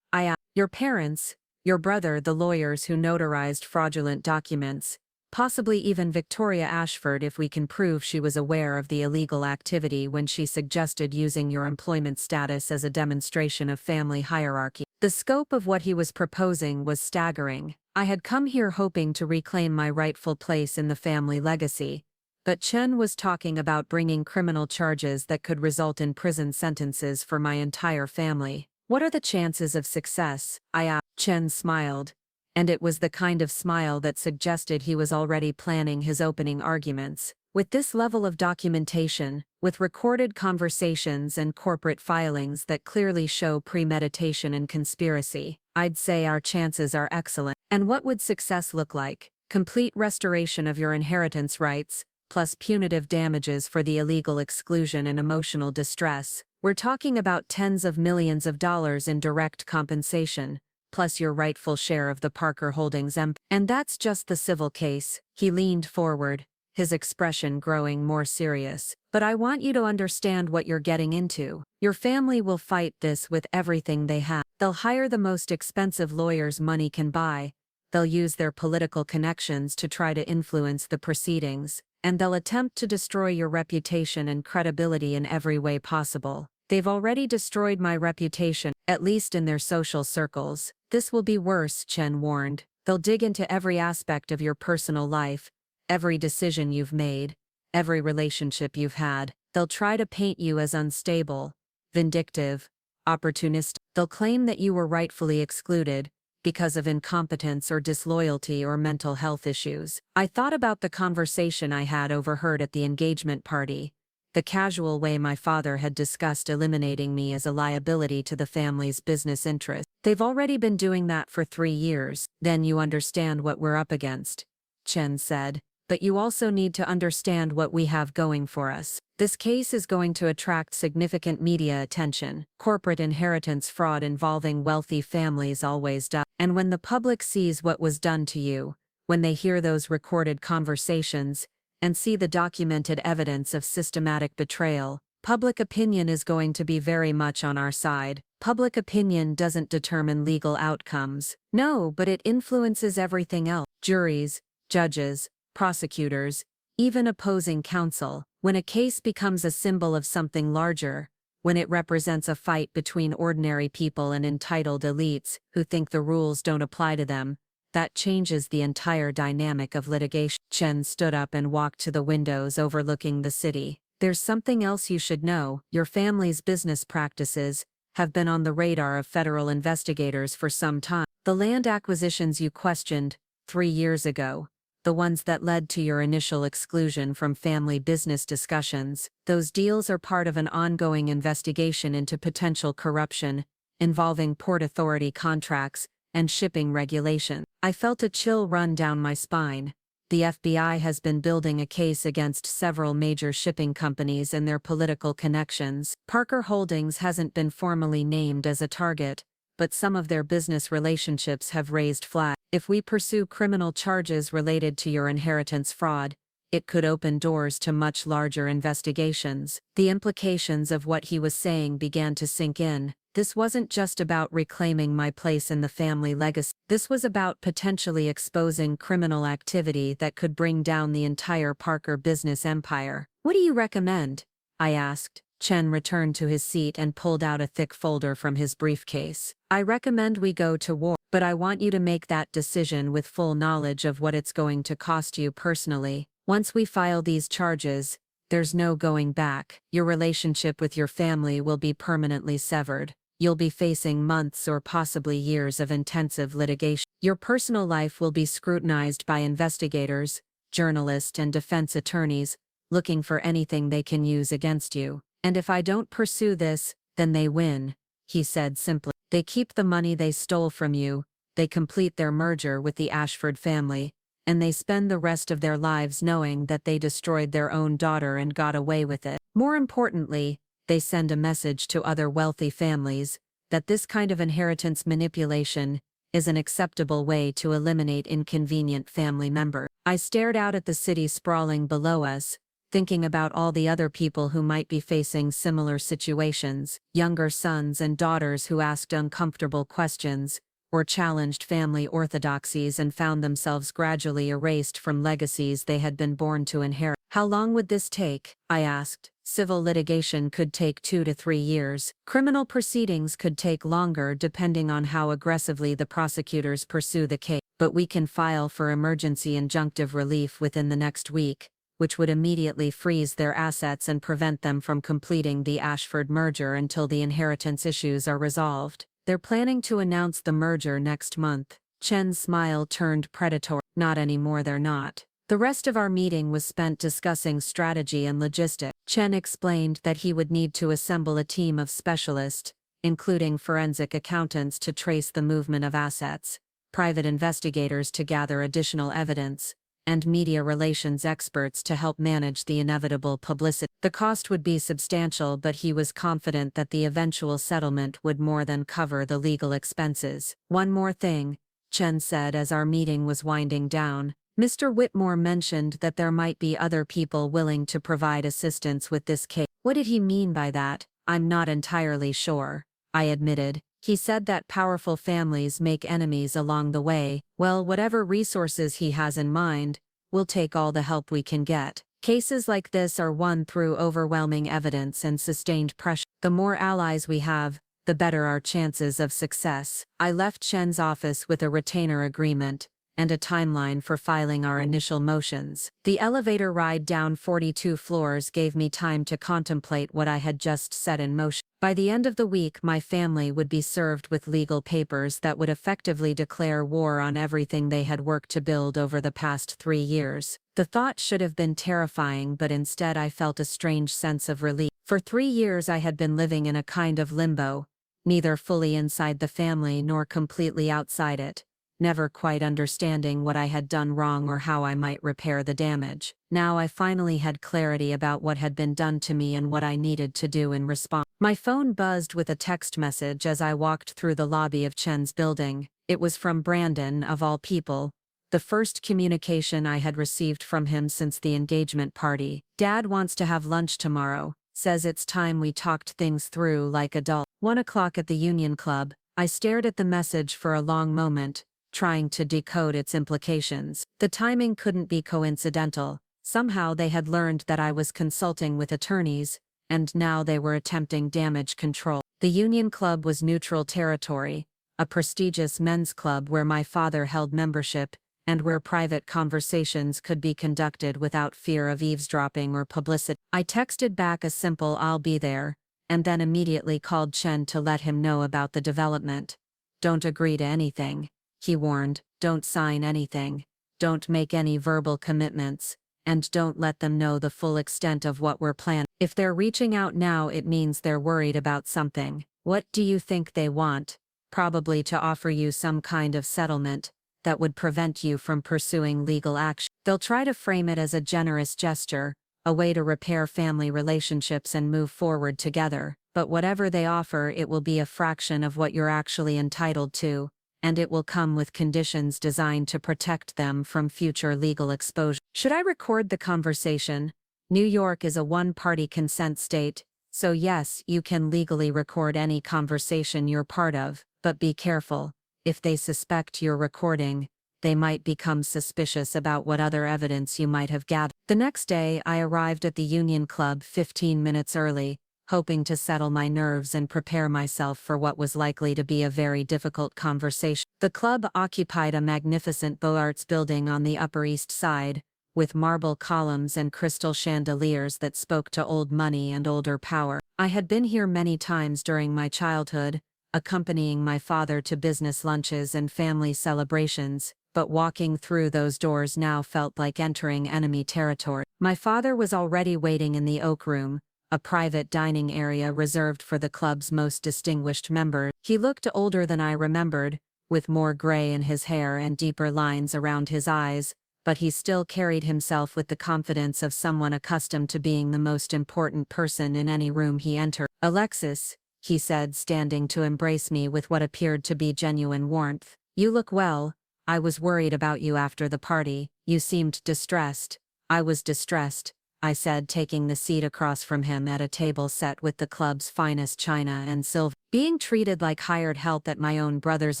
Speaker 1: Your parents, your brother, the lawyers who notarized fraudulent documents, possibly even Victoria Ashford if we can prove she was aware of the illegal activity when she suggested using your employment status as a demonstration of family hierarchy. The scope of what he was proposing was staggering. I had come here hoping to reclaim my rightful place in the family legacy, but Chen was talking about bringing criminal charges that could result in prison sentences for my entire family. What are the chances of success? I asked. Chen smiled, and it was the kind of smile that suggested he was already planning his opening arguments. With this level of documentation, with recorded conversations and corporate filings that clearly show premeditation and conspiracy, I'd say our chances are excellent. And what would success look like? Complete restoration of your inheritance rights, plus punitive damages for the illegal exclusion and emotional distress. We're talking about tens of millions of dollars in direct compensation, plus your rightful share of the Parker Holdings empire. And that's just the civil case. He leaned forward, his expression growing more serious. But I want you to understand what you're getting into. Your family will fight this with everything they have. They'll hire the most expensive lawyers money can buy, they'll use their political connections to try to influence the proceedings, and they'll attempt to destroy your reputation and credibility in every way possible. They've already destroyed my reputation, at least in their social circles. This will be worse, Chen warned. They'll dig into every aspect of your personal life, every decision you've made, every relationship you've had. They'll try to paint you as unstable, vindictive, opportunistic. They'll claim that you were rightfully excluded because of incompetence or disloyalty or mental health issues. I thought about the conversation I had overheard at the engagement party, the casual way my father had discussed eliminating me as a liability to the family's business interests. They've already been doing that for 3 years. Then you understand what we're up against, Chen said. But you also need to understand what we have going for us. This case is going to attract significant media attention. Corporate inheritance fraud involving wealthy families always does. And when the public sees what was done to you, when they hear those recorded conversations, and see the documented evidence of systematic betrayal, public opinion is going to be very much on our side. Public opinion doesn't determine legal outcomes. No, but it influences everything else. Juries, judges, prosecutors, even opposing counsel. When a case becomes a symbol of something larger, when it represents a fight between ordinary people and entitled elites who think the rules don't apply to them, that changes the entire dynamic of litigation. Chen stood up and walked to the windows overlooking the city. There's something else you should know. Your family's business practices have been on the radar of federal investigators for some time. The land acquisitions you questioned 3 years ago, the ones that led to your initial exclusion from family business discussions, those deals are part of an ongoing investigation into potential corruption involving Port Authority contracts and shipping regulations. I felt a chill run down my spine. The FBI has been building a case against several major shipping companies and their political connections. Parker Holdings hasn't been formally named as a target, but some of their business relationships have raised flags. If we pursue criminal charges related to your inheritance fraud, it could open doors to much larger investigations. The implications of what he was saying began to sink in. This wasn't just about reclaiming my place in the family legacy. This was about potentially exposing criminal activity that could bring down the entire Parker business empire. "What do you recommend?" I asked. Chen returned to his seat and pulled out a thick folder from his briefcase. "I recommend we go to war, but I want you to make that decision with full knowledge of what it's going to cost you personally. Once we file these charges, there's no going back. Your relationship with your family will be permanently severed. You'll be facing months or possibly years of intensive litigation. Your personal life will be scrutinized by investigators, journalists, and defense attorneys, looking for anything they can use against you. And if I don't pursue this, then they win," he said simply. "They keep the money they stole from you, they complete their merger with the Ashford family, and they spend the rest of their lives knowing that they destroyed their own daughter and got away with it. More importantly, they send a message to other wealthy families that this kind of inheritance manipulation is an acceptable way to eliminate inconvenient family members." I stared out at the city sprawling below us, thinking about all the other people who might be facing similar situations, younger sons and daughters who asked uncomfortable questions, or challenged family orthodoxies and found themselves gradually erased from legacies they had been born to inherit. "How long would this take?" I asked. "Civil litigation could take 2 to 3 years. Criminal proceedings could take longer depending on how aggressively the prosecutors pursue the case. But we can file for emergency injunctive relief within the next week, which would immediately freeze their assets and prevent them from completing the Ashford merger until the inheritance issues are resolved. They're planning to announce the merger next month." Chen's smile turned predatory. "Not anymore, they're not." The rest of our meeting was spent discussing strategy and logistics. Chen explained that he would need to assemble a team of specialists, including forensic accountants to trace the movement of assets, private investigators to gather additional evidence, and media relations experts to help manage the inevitable publicity. The cost would be substantial, but he was confident that the eventual settlement would more than cover the legal expenses. "One more thing," Chen said as our meeting was winding down. "Mr. Whitmore mentioned that there might be other people willing to provide assistance with this case." "What did he mean by that?" "I'm not entirely sure," I admitted. "He said that powerful families make enemies along the way. Well, whatever resources he has in mind, we'll take all the help we can get. Cases like this are won through overwhelming evidence and sustained pressure. The more allies we have, the better our chances of success." I left Chen's office with a retainer agreement and a timeline for filing our initial motions. The elevator ride down 42 floors gave me time to contemplate what I had just set in motion. By the end of the week, my family would be served with legal papers that would effectively declare war on everything they had worked to build over the past 3 years. The thought should have been terrifying, but instead I felt a strange sense of relief. For 3 years I had been living in a kind of limbo, neither fully inside the family nor completely outside it, never quite understanding what I had done wrong or how I might repair the damage. Now I finally had clarity about what had been done to me and what I needed to do in response. My phone buzzed with a text message as I walked through the lobby of Chen's building. It was from Brandon, of all people, the first communication I had received from him since the engagement party. "Dad wants to have lunch tomorrow. Says it's time we talked things through like adults. 1 o'clock at the Union Club." I stared at the message for a long moment, trying to decode its implications. The timing couldn't be coincidental. Somehow they had learned that I was consulting with attorneys, and now they were attempting damage control. The Union Club was neutral territory, a prestigious men's club where my father held membership, and where private conversations could be conducted without fear of eavesdropping or publicity. I texted back a simple "I'll be there," and then immediately called Chen to let him know about the development. "Don't agree to anything," he warned. "Don't sign anything. Don't make any verbal commitments, and don't let them know the full extent of what we're planning. If they're reaching out now, it means they're worried about something. What do you think they want? Probably to offer you some kind of settlement that would prevent you from pursuing legal action. They'll try to frame it as a generous gesture, a way to repair family relationships and move forward together. But whatever they offer, it will be a fraction of what you're actually entitled to, and it will come with conditions designed to protect them from future legal exposure." Should I record the conversation? New York is a one-party consent state, So yes, you can legally record any conversation you're part of, but be careful. If they suspect you're recording, they might become suspicious about what other evidence you might have gathered. The next day, I arrived at the Union Club 15 minutes early, hoping to settle my nerves and prepare myself for what was likely to be a very difficult conversation. The club occupied a magnificent Beaux Arts building on the Upper East Side, with marble columns and crystal chandeliers that spoke to old money and older power. I had been here many times during my childhood, accompanying my father to business lunches and family celebrations, but walking through those doors now felt like entering enemy territory. My father was already waiting in the Oak Room, a private dining area reserved for the club's most distinguished members. He looked older than I remembered, with more gray in his hair and deeper lines around his eyes, but he still carried himself with the confidence of someone accustomed to being the most important person in any room he entered. "Alexis," he said, standing to embrace me with what appeared to be genuine warmth. "You look well. I was worried about you after the party. You seemed distressed." "I was distressed," I said, taking the seat across from him at a table set with the club's finest china and silver. Being treated like hired help at my own brother's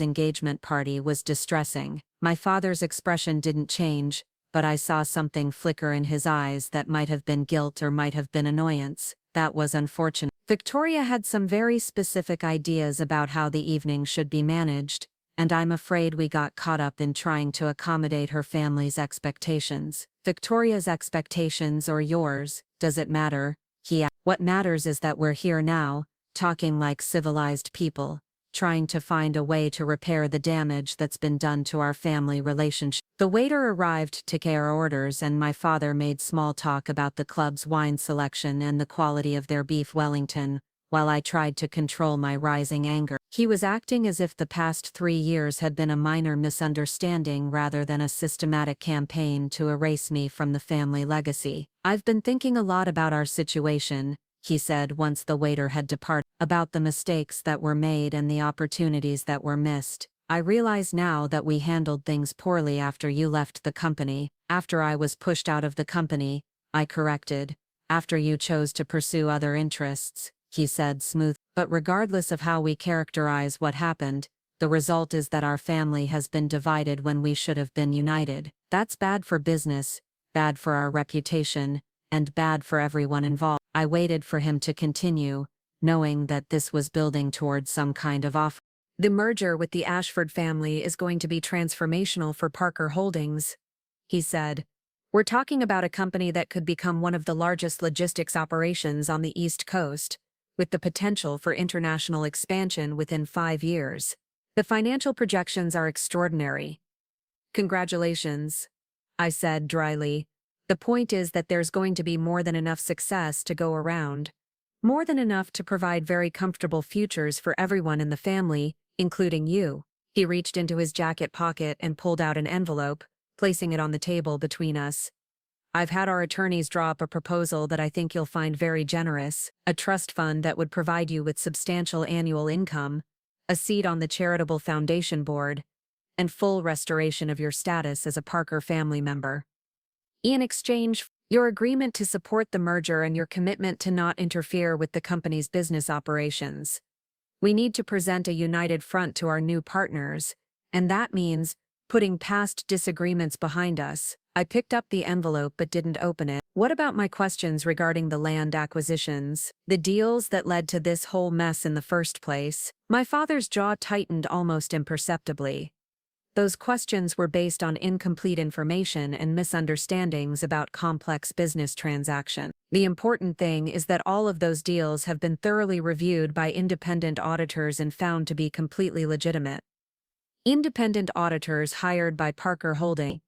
Speaker 1: engagement party was distressing. My father's expression didn't change, but I saw something flicker in his eyes that might have been guilt or might have been annoyance. That was unfortunate. Victoria had some very specific ideas about how the evening should be managed, and I'm afraid we got caught up in trying to accommodate her family's expectations. "Victoria's expectations or yours, does it matter?" he asked. "What matters is that we're here now, talking like civilized people, trying to find a way to repair the damage that's been done to our family relationship." The waiter arrived to take our orders, and my father made small talk about the club's wine selection and the quality of their beef Wellington, while I tried to control my rising anger. He was acting as if the past 3 years had been a minor misunderstanding rather than a systematic campaign to erase me from the family legacy. "I've been thinking a lot about our situation," he said once the waiter had departed, "about the mistakes that were made and the opportunities that were missed. I realize now that we handled things poorly after you left the company. After I was pushed out of the company, I corrected. After you chose to pursue other interests," he said smoothly. "But regardless of how we characterize what happened, the result is that our family has been divided when we should have been united. That's bad for business, bad for our reputation, and bad for everyone involved." I waited for him to continue, knowing that this was building towards some kind of offer. "The merger with the Ashford family is going to be transformational for Parker Holdings," he said. "We're talking about a company that could become one of the largest logistics operations on the East Coast, with the potential for international expansion within 5 years. The financial projections are extraordinary." "Congratulations," I said dryly. "The point is that there's going to be more than enough success to go around. More than enough to provide very comfortable futures for everyone in the family, including you." He reached into his jacket pocket and pulled out an envelope, placing it on the table between us. "I've had our attorneys draw up a proposal that I think you'll find very generous. A trust fund that would provide you with substantial annual income, a seat on the charitable foundation board, and full restoration of your status as a Parker family member. In exchange, your agreement to support the merger and your commitment to not interfere with the company's business operations. We need to present a united front to our new partners, and that means putting past disagreements behind us." I picked up the envelope but didn't open it. "What about my questions regarding the land acquisitions, the deals that led to this whole mess in the first place?" My father's jaw tightened almost imperceptibly. "Those questions were based on incomplete information and misunderstandings about complex business transactions. The important thing is that all of those deals have been thoroughly reviewed by independent auditors and found to be completely legitimate. Independent auditors hired by Parker Holding.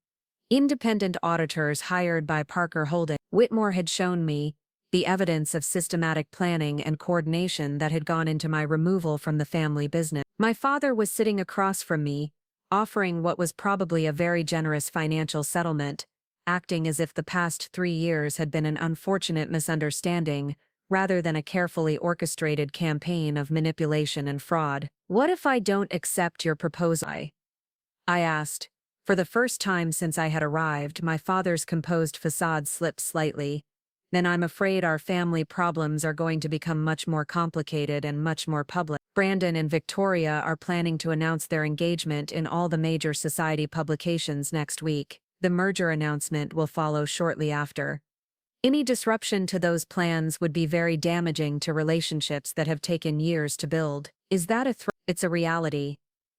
Speaker 1: Independent auditors hired by Parker Holding." Whitmore had shown me the evidence of systematic planning and coordination that had gone into my removal from the family business. My father was sitting across from me, offering what was probably a very generous financial settlement, acting as if the past 3 years had been an unfortunate misunderstanding, rather than a carefully orchestrated campaign of manipulation and fraud. "What if I don't accept your proposal?" I asked. For the first time since I had arrived, my father's composed facade slipped slightly. then I'm afraid our family problems are going to become much more complicated and much more public. Brandon and Victoria are planning to announce their engagement in all the major society publications next week. The merger announcement will follow shortly after. Any disruption to those plans would be very damaging to relationships that have taken years to build. Is that a threat? It's a reality,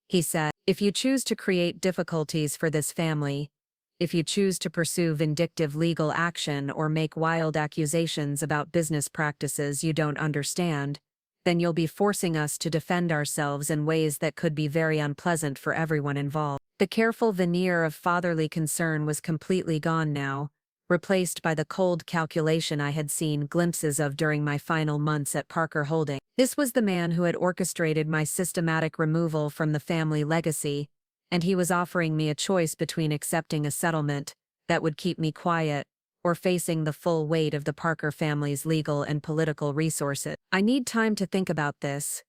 Speaker 1: he said. If you choose to create difficulties for this family, if you choose to pursue vindictive legal action or make wild accusations about business practices you don't understand, then you'll be forcing us to defend ourselves in ways that could be very unpleasant for everyone involved. The careful veneer of fatherly concern was completely gone now, replaced by the cold calculation I had seen glimpses of during my final months at Parker Holding. This was the man who had orchestrated my systematic removal from the family legacy, and he was offering me a choice between accepting a settlement that would keep me quiet or facing the full weight of the Parker family's legal and political resources. I need time to think about this,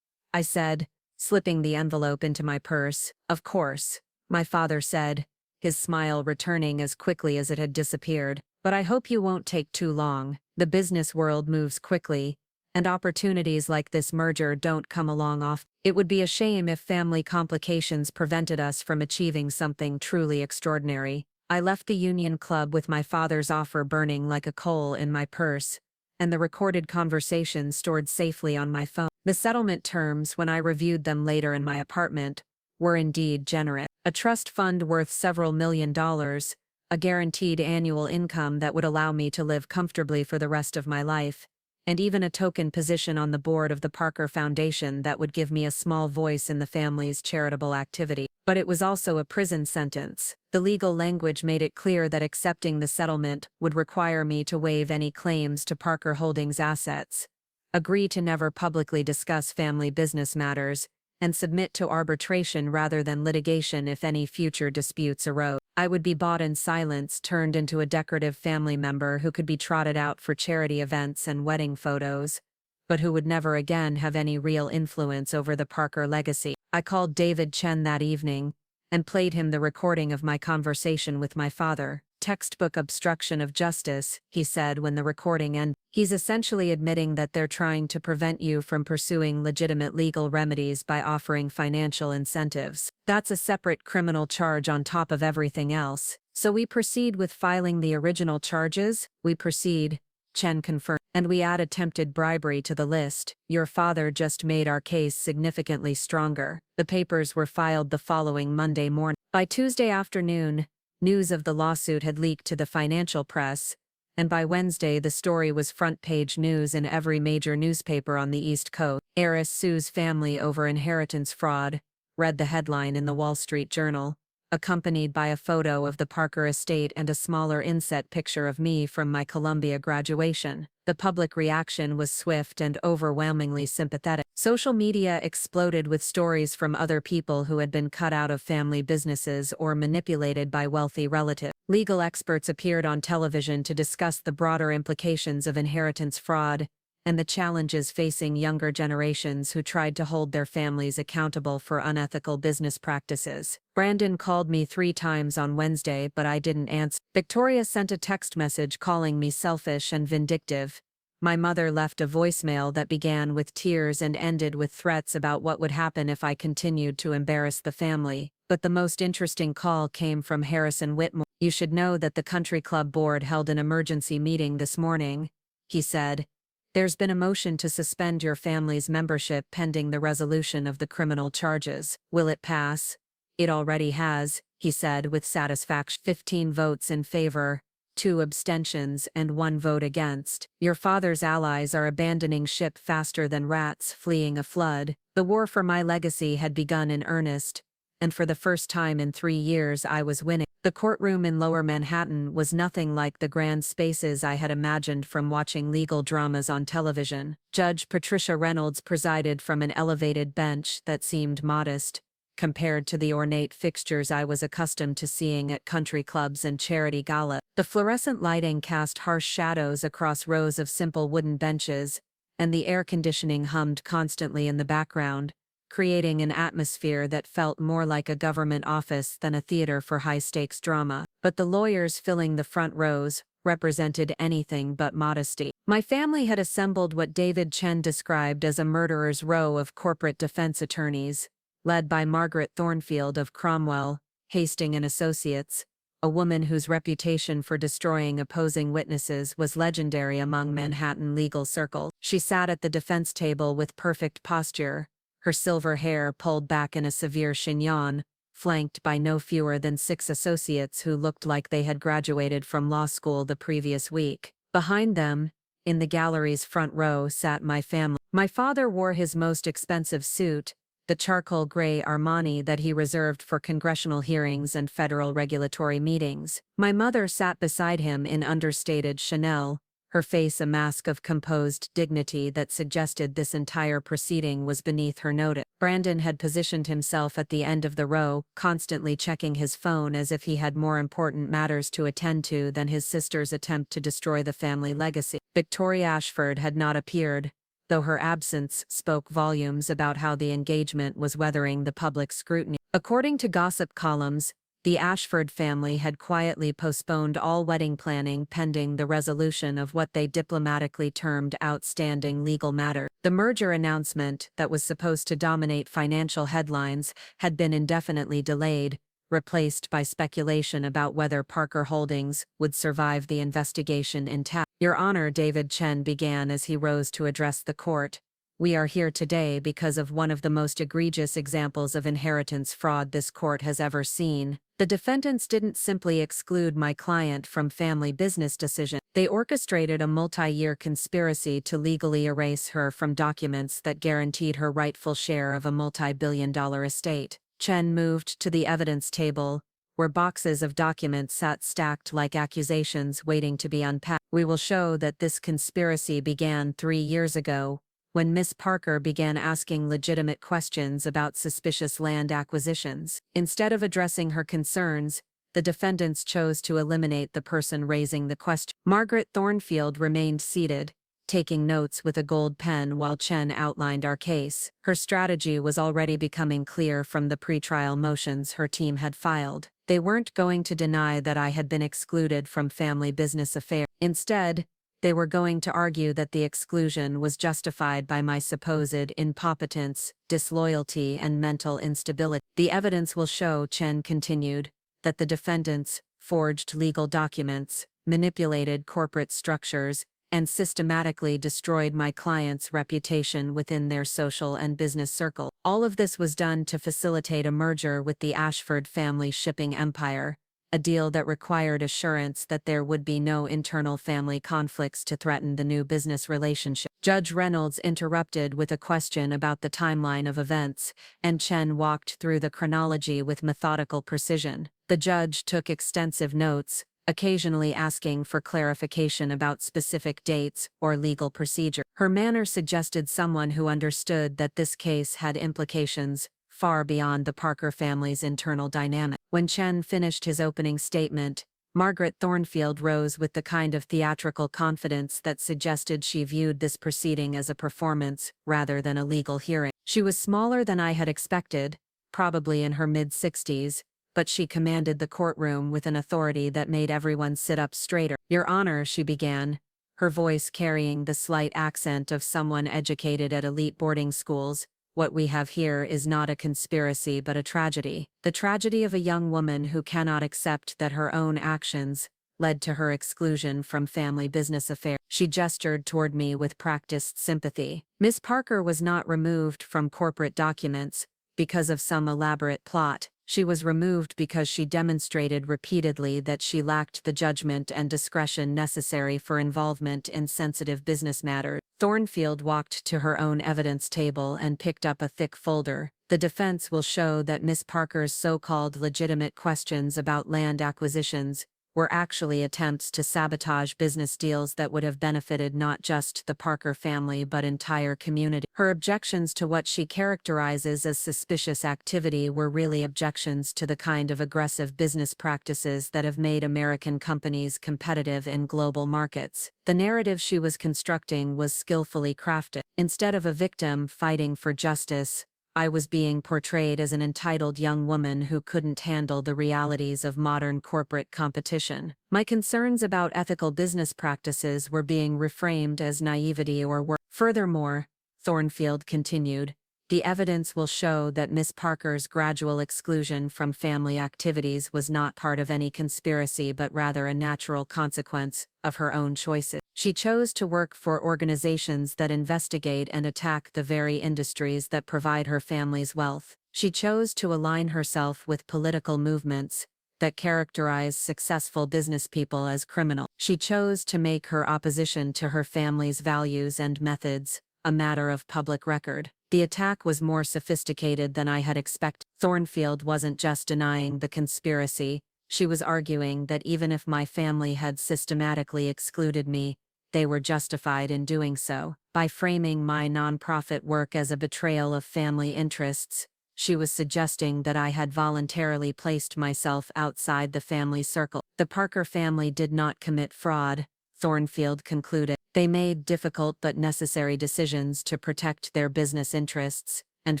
Speaker 1: I said, slipping the envelope into my purse. Of course, my father said, his smile returning as quickly as it had disappeared. But I hope you won't take too long. The business world moves quickly, and opportunities like this merger don't come along often. It would be a shame if family complications prevented us from achieving something truly extraordinary. I left the Union Club with my father's offer burning like a coal in my purse, and the recorded conversation stored safely on my phone. The settlement terms, when I reviewed them later in my apartment, were indeed generous. A trust fund worth several $1,000,000, a guaranteed annual income that would allow me to live comfortably for the rest of my life, and even a token position on the board of the Parker Foundation that would give me a small voice in the family's charitable activity. But it was also a prison sentence. The legal language made it clear that accepting the settlement would require me to waive any claims to Parker Holdings' assets, agree to never publicly discuss family business matters, and submit to arbitration rather than litigation if any future disputes arose. I would be bought in silence, turned into a decorative family member who could be trotted out for charity events and wedding photos, but who would never again have any real influence over the Parker legacy. I called David Chen that evening and played him the recording of my conversation with my father. Textbook obstruction of justice, he said when the recording ended. He's essentially admitting that they're trying to prevent you from pursuing legitimate legal remedies by offering financial incentives. That's a separate criminal charge on top of everything else. So we proceed with filing the original charges? We proceed, Chen confirmed. And we add attempted bribery to the list. Your father just made our case significantly stronger. The papers were filed the following Monday morning. By Tuesday afternoon, news of the lawsuit had leaked to the financial press, and by Wednesday the story was front-page news in every major newspaper on the East Coast. Heiress sues family over inheritance fraud, read the headline in the Wall Street Journal, accompanied by a photo of the Parker estate and a smaller inset picture of me from my Columbia graduation. The public reaction was swift and overwhelmingly sympathetic. Social media exploded with stories from other people who had been cut out of family businesses or manipulated by wealthy relatives. Legal experts appeared on television to discuss the broader implications of inheritance fraud and the challenges facing younger generations who tried to hold their families accountable for unethical business practices. Brandon called me 3 times on Wednesday, but I didn't answer. Victoria sent a text message calling me selfish and vindictive. My mother left a voicemail that began with tears and ended with threats about what would happen if I continued to embarrass the family. But the most interesting call came from Harrison Whitmore. You should know that the country club board held an emergency meeting this morning, he said. There's been a motion to suspend your family's membership pending the resolution of the criminal charges. Will it pass? It already has, he said with satisfaction. 15 votes in favor, 2 abstentions and 1 vote against. Your father's allies are abandoning ship faster than rats fleeing a flood. The war for my legacy had begun in earnest, and for the first time in 3 years I was winning. The courtroom in Lower Manhattan was nothing like the grand spaces I had imagined from watching legal dramas on television. Judge Patricia Reynolds presided from an elevated bench that seemed modest, compared to the ornate fixtures I was accustomed to seeing at country clubs and charity galas. The fluorescent lighting cast harsh shadows across rows of simple wooden benches, and the air conditioning hummed constantly in the background, creating an atmosphere that felt more like a government office than a theater for high-stakes drama. But the lawyers filling the front rows, represented anything but modesty. My family had assembled what David Chen described as a murderer's row of corporate defense attorneys, led by Margaret Thornfield of Cromwell, Hastings and Associates, a woman whose reputation for destroying opposing witnesses was legendary among Manhattan legal circles. She sat at the defense table with perfect posture, her silver hair pulled back in a severe chignon, flanked by no fewer than 6 associates who looked like they had graduated from law school the previous week. Behind them, in the gallery's front row, sat my family. My father wore his most expensive suit, the charcoal gray Armani that he reserved for congressional hearings and federal regulatory meetings. My mother sat beside him in understated Chanel, her face a mask of composed dignity that suggested this entire proceeding was beneath her notice. Brandon had positioned himself at the end of the row, constantly checking his phone as if he had more important matters to attend to than his sister's attempt to destroy the family legacy. Victoria Ashford had not appeared, though her absence spoke volumes about how the engagement was weathering the public scrutiny. According to gossip columns, the Ashford family had quietly postponed all wedding planning pending the resolution of what they diplomatically termed outstanding legal matters. The merger announcement that was supposed to dominate financial headlines had been indefinitely delayed, replaced by speculation about whether Parker Holdings would survive the investigation intact. Your Honor, David Chen began as he rose to address the court. We are here today because of one of the most egregious examples of inheritance fraud this court has ever seen. The defendants didn't simply exclude my client from family business decisions. They orchestrated a multi-year conspiracy to legally erase her from documents that guaranteed her rightful share of a multi-billion-dollar estate. Chen moved to the evidence table, where boxes of documents sat stacked like accusations waiting to be unpacked. We will show that this conspiracy began 3 years ago, when Miss Parker began asking legitimate questions about suspicious land acquisitions. Instead of addressing her concerns, the defendants chose to eliminate the person raising the question. Margaret Thornfield remained seated, taking notes with a gold pen while Chen outlined our case. Her strategy was already becoming clear from the pretrial motions her team had filed. They weren't going to deny that I had been excluded from family business affairs. Instead, they were going to argue that the exclusion was justified by my supposed incompetence, disloyalty, and mental instability. The evidence will show, Chen continued, that the defendants forged legal documents, manipulated corporate structures, and systematically destroyed my client's reputation within their social and business circle. All of this was done to facilitate a merger with the Ashford family shipping empire, a deal that required assurance that there would be no internal family conflicts to threaten the new business relationship. Judge Reynolds interrupted with a question about the timeline of events, and Chen walked through the chronology with methodical precision. The judge took extensive notes, occasionally asking for clarification about specific dates or legal procedure. Her manner suggested someone who understood that this case had implications far beyond the Parker family's internal dynamic. When Chen finished his opening statement, Margaret Thornfield rose with the kind of theatrical confidence that suggested she viewed this proceeding as a performance rather than a legal hearing. She was smaller than I had expected, probably in her mid-60s, but she commanded the courtroom with an authority that made everyone sit up straighter. Your Honor, she began, her voice carrying the slight accent of someone educated at elite boarding schools. What we have here is not a conspiracy but a tragedy. The tragedy of a young woman who cannot accept that her own actions led to her exclusion from family business affairs. She gestured toward me with practiced sympathy. Miss Parker was not removed from corporate documents because of some elaborate plot. She was removed because she demonstrated repeatedly that she lacked the judgment and discretion necessary for involvement in sensitive business matters. Thornfield walked to her own evidence table and picked up a thick folder. The defense will show that Miss Parker's so-called legitimate questions about land acquisitions were actually attempts to sabotage business deals that would have benefited not just the Parker family but entire community. Her objections to what she characterizes as suspicious activity were really objections to the kind of aggressive business practices that have made American companies competitive in global markets. The narrative she was constructing was skillfully crafted. Instead of a victim fighting for justice, I was being portrayed as an entitled young woman who couldn't handle the realities of modern corporate competition. My concerns about ethical business practices were being reframed as naivety or work. Furthermore, Thornfield continued, the evidence will show that Miss Parker's gradual exclusion from family activities was not part of any conspiracy but rather a natural consequence of her own choices. She chose to work for organizations that investigate and attack the very industries that provide her family's wealth. She chose to align herself with political movements that characterize successful businesspeople as criminal. She chose to make her opposition to her family's values and methods a matter of public record. The attack was more sophisticated than I had expected. Thornfield wasn't just denying the conspiracy, she was arguing that even if my family had systematically excluded me, they were justified in doing so. By framing my nonprofit work as a betrayal of family interests, she was suggesting that I had voluntarily placed myself outside the family circle. The Parker family did not commit fraud, Thornfield concluded. They made difficult but necessary decisions to protect their business interests and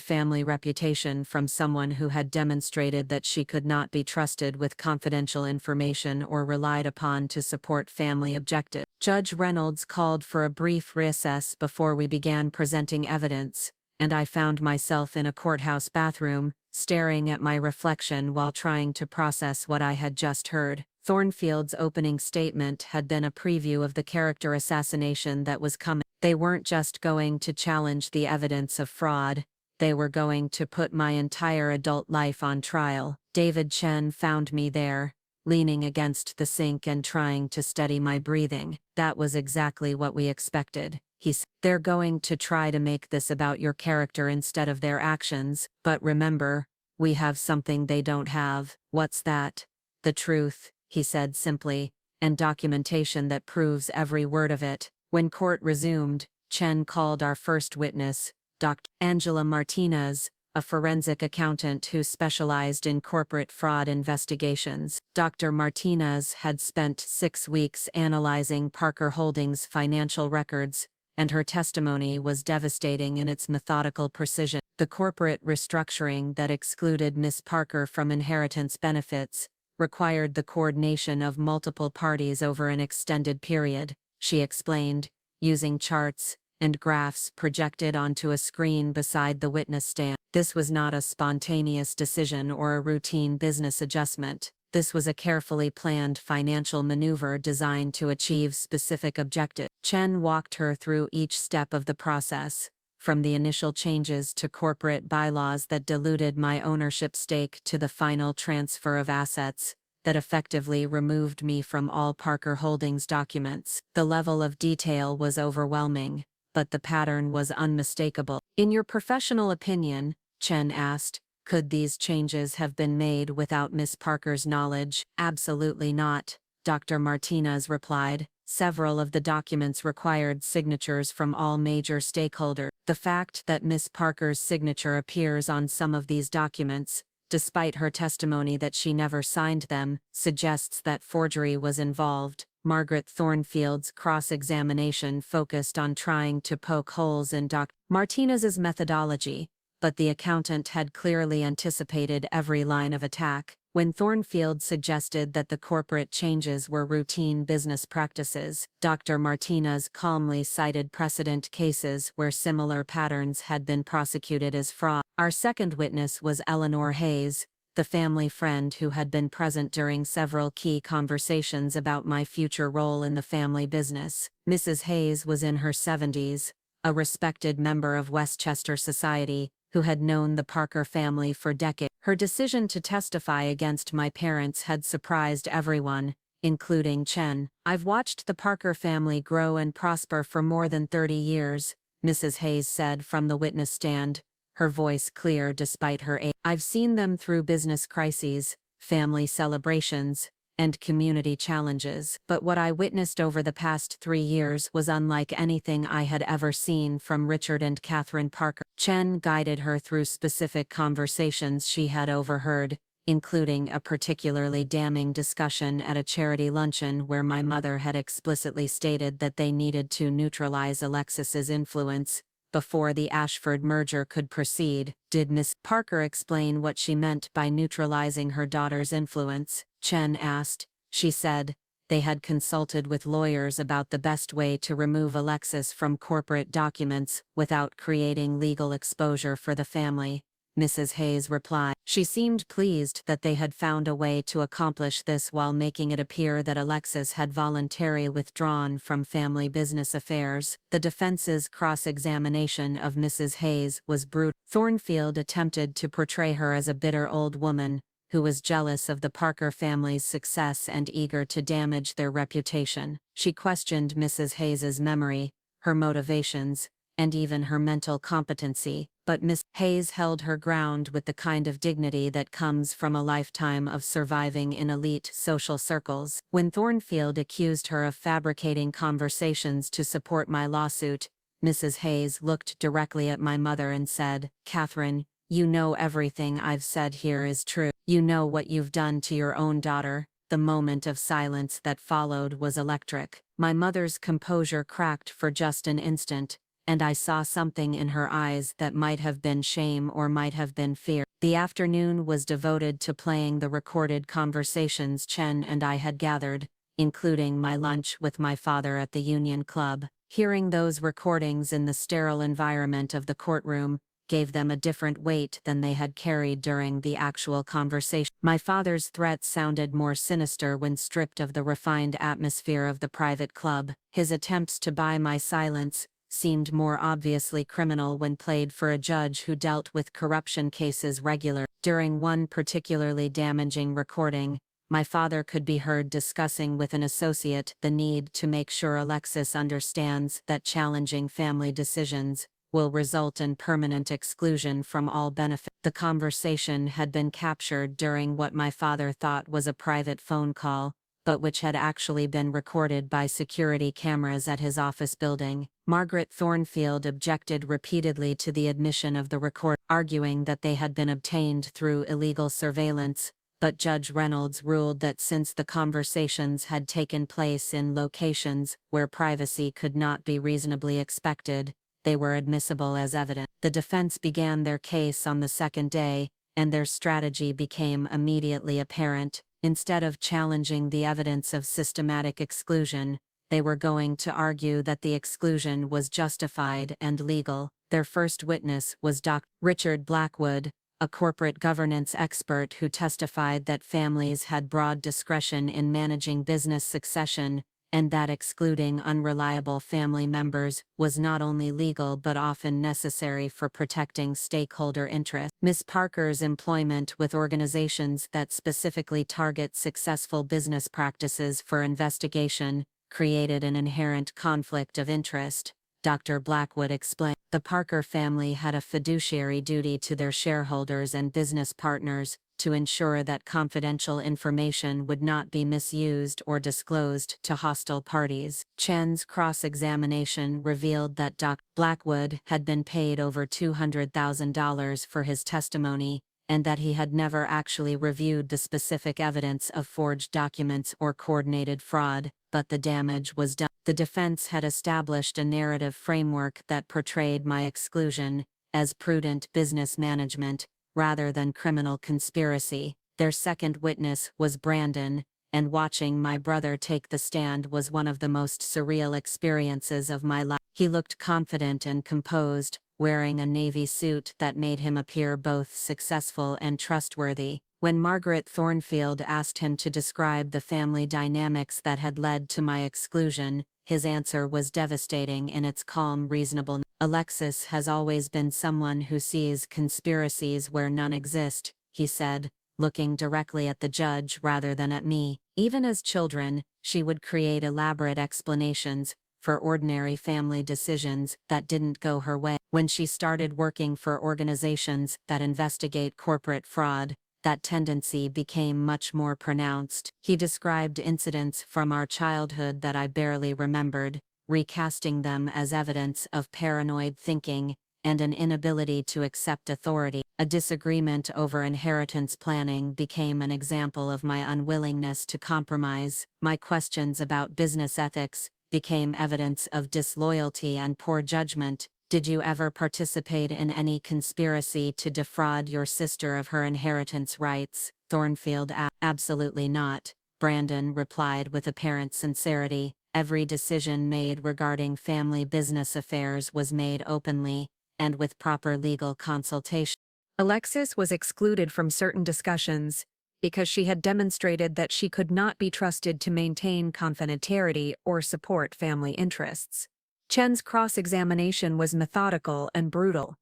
Speaker 1: family reputation from someone who had demonstrated that she could not be trusted with confidential information or relied upon to support family objectives. Judge Reynolds called for a brief recess before we began presenting evidence, and I found myself in a courthouse bathroom, staring at my reflection while trying to process what I had just heard. Thornfield's opening statement had been a preview of the character assassination that was coming. They weren't just going to challenge the evidence of fraud, they were going to put my entire adult life on trial. David Chen found me there, leaning against the sink and trying to steady my breathing. That was exactly what we expected. He said, they're going to try to make this about your character instead of their actions, but remember, we have something they don't have. What's that? The truth, he said simply, and documentation that proves every word of it. When court resumed, Chen called our first witness, Dr. Angela Martinez, a forensic accountant who specialized in corporate fraud investigations. Dr. Martinez had spent 6 weeks analyzing Parker Holdings' financial records, and her testimony was devastating in its methodical precision. The corporate restructuring that excluded Miss Parker from inheritance benefits required the coordination of multiple parties over an extended period, she explained, using charts and graphs projected onto a screen beside the witness stand. This was not a spontaneous decision or a routine business adjustment. This was a carefully planned financial maneuver designed to achieve specific objectives. Chen walked her through each step of the process, from the initial changes to corporate bylaws that diluted my ownership stake to the final transfer of assets that effectively removed me from all Parker Holdings documents. The level of detail was overwhelming, but the pattern was unmistakable. In your professional opinion, Chen asked, could these changes have been made without Miss Parker's knowledge? Absolutely not, Dr. Martinez replied. Several of the documents required signatures from all major stakeholders. The fact that Miss Parker's signature appears on some of these documents, despite her testimony that she never signed them, suggests that forgery was involved. Margaret Thornfield's cross-examination focused on trying to poke holes in Dr. Martinez's methodology, but the accountant had clearly anticipated every line of attack. When Thornfield suggested that the corporate changes were routine business practices, Dr. Martinez calmly cited precedent cases where similar patterns had been prosecuted as fraud. Our second witness was Eleanor Hayes, the family friend who had been present during several key conversations about my future role in the family business. Mrs. Hayes was in her 70s, a respected member of Westchester society, who had known the Parker family for decades. Her decision to testify against my parents had surprised everyone, including Chen. I've watched the Parker family grow and prosper for more than 30 years, Mrs. Hayes said from the witness stand, her voice clear despite her age. I've seen them through business crises, family celebrations, and community challenges. But what I witnessed over the past 3 years was unlike anything I had ever seen from Richard and Catherine Parker. Chen guided her through specific conversations she had overheard, including a particularly damning discussion at a charity luncheon where my mother had explicitly stated that they needed to neutralize Alexis's influence before the Ashford merger could proceed. Did Miss Parker explain what she meant by neutralizing her daughter's influence? Chen asked. She said, they had consulted with lawyers about the best way to remove Alexis from corporate documents without creating legal exposure for the family. Mrs. Hayes replied. She seemed pleased that they had found a way to accomplish this while making it appear that Alexis had voluntarily withdrawn from family business affairs. The defense's cross-examination of Mrs. Hayes was brutal. Thornfield attempted to portray her as a bitter old woman who was jealous of the Parker family's success and eager to damage their reputation. She questioned Mrs. Hayes's memory, her motivations, and even her mental competency, but Miss Hayes held her ground with the kind of dignity that comes from a lifetime of surviving in elite social circles. When Thornfield accused her of fabricating conversations to support my lawsuit, Mrs. Hayes looked directly at my mother and said, "Catherine, you know everything I've said here is true. You know what you've done to your own daughter." The moment of silence that followed was electric. My mother's composure cracked for just an instant, and I saw something in her eyes that might have been shame or might have been fear. The afternoon was devoted to playing the recorded conversations Chen and I had gathered, including my lunch with my father at the Union Club. Hearing those recordings in the sterile environment of the courtroom gave them a different weight than they had carried during the actual conversation. My father's threats sounded more sinister when stripped of the refined atmosphere of the private club. His attempts to buy my silence seemed more obviously criminal when played for a judge who dealt with corruption cases regularly. During one particularly damaging recording, my father could be heard discussing with an associate the need to make sure Alexis understands that challenging family decisions will result in permanent exclusion from all benefit. The conversation had been captured during what my father thought was a private phone call, but which had actually been recorded by security cameras at his office building. Margaret Thornfield objected repeatedly to the admission of the record, arguing that they had been obtained through illegal surveillance, but Judge Reynolds ruled that since the conversations had taken place in locations where privacy could not be reasonably expected, they were admissible as evidence. The defense began their case on the second day, and their strategy became immediately apparent. Instead of challenging the evidence of systematic exclusion, they were going to argue that the exclusion was justified and legal. Their first witness was Dr. Richard Blackwood, a corporate governance expert who testified that families had broad discretion in managing business succession, and that excluding unreliable family members was not only legal but often necessary for protecting stakeholder interests. Ms. Parker's employment with organizations that specifically target successful business practices for investigation created an inherent conflict of interest, Dr. Blackwood explained. The Parker family had a fiduciary duty to their shareholders and business partners to ensure that confidential information would not be misused or disclosed to hostile parties. Chen's cross-examination revealed that Dr. Blackwood had been paid over $200,000 for his testimony, and that he had never actually reviewed the specific evidence of forged documents or coordinated fraud, but the damage was done. The defense had established a narrative framework that portrayed my exclusion as prudent business management, rather than criminal conspiracy. Their second witness was Brandon, and watching my brother take the stand was one of the most surreal experiences of my life. He looked confident and composed, wearing a navy suit that made him appear both successful and trustworthy. When Margaret Thornfield asked him to describe the family dynamics that had led to my exclusion, his answer was devastating in its calm reasonableness. "Alexis has always been someone who sees conspiracies where none exist," he said, looking directly at the judge rather than at me. "Even as children, she would create elaborate explanations for ordinary family decisions that didn't go her way. When she started working for organizations that investigate corporate fraud, that tendency became much more pronounced." He described incidents from our childhood that I barely remembered, recasting them as evidence of paranoid thinking and an inability to accept authority. A disagreement over inheritance planning became an example of my unwillingness to compromise. My questions about business ethics became evidence of disloyalty and poor judgment,
Speaker 2: Did you ever participate in any conspiracy to defraud your sister of her inheritance rights? Thornfield absolutely not, Brandon replied with apparent sincerity. Every decision made regarding family business affairs was made openly, and with proper legal consultation.
Speaker 1: Alexis was excluded from certain discussions because she had demonstrated that she could not be trusted to maintain confidentiality or support family interests. Chen's cross-examination was methodical and brutal.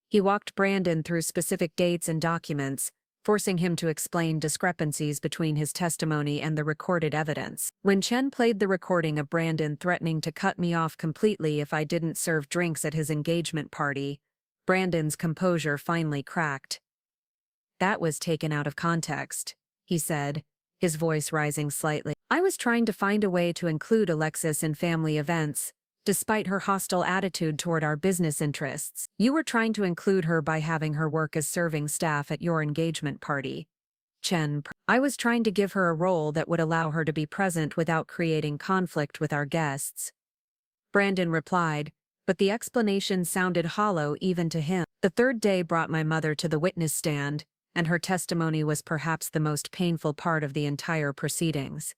Speaker 1: He walked Brandon through specific dates and documents, forcing him to explain discrepancies between his testimony and the recorded evidence. When Chen played the recording of Brandon threatening to cut me off completely if I didn't serve drinks at his engagement party, Brandon's composure finally cracked. "That was taken out of context," he said, his voice rising slightly. "I was trying to find a way to include Alexis in family events, despite her hostile attitude toward our business interests. You were trying to include her by having her work as serving staff at your engagement party." I was trying to give her a role that would allow her to be present without creating conflict with our guests," Brandon replied, but the explanation sounded hollow even to him. The third day brought my mother to the witness stand, and her testimony was perhaps the most painful part of the entire proceedings.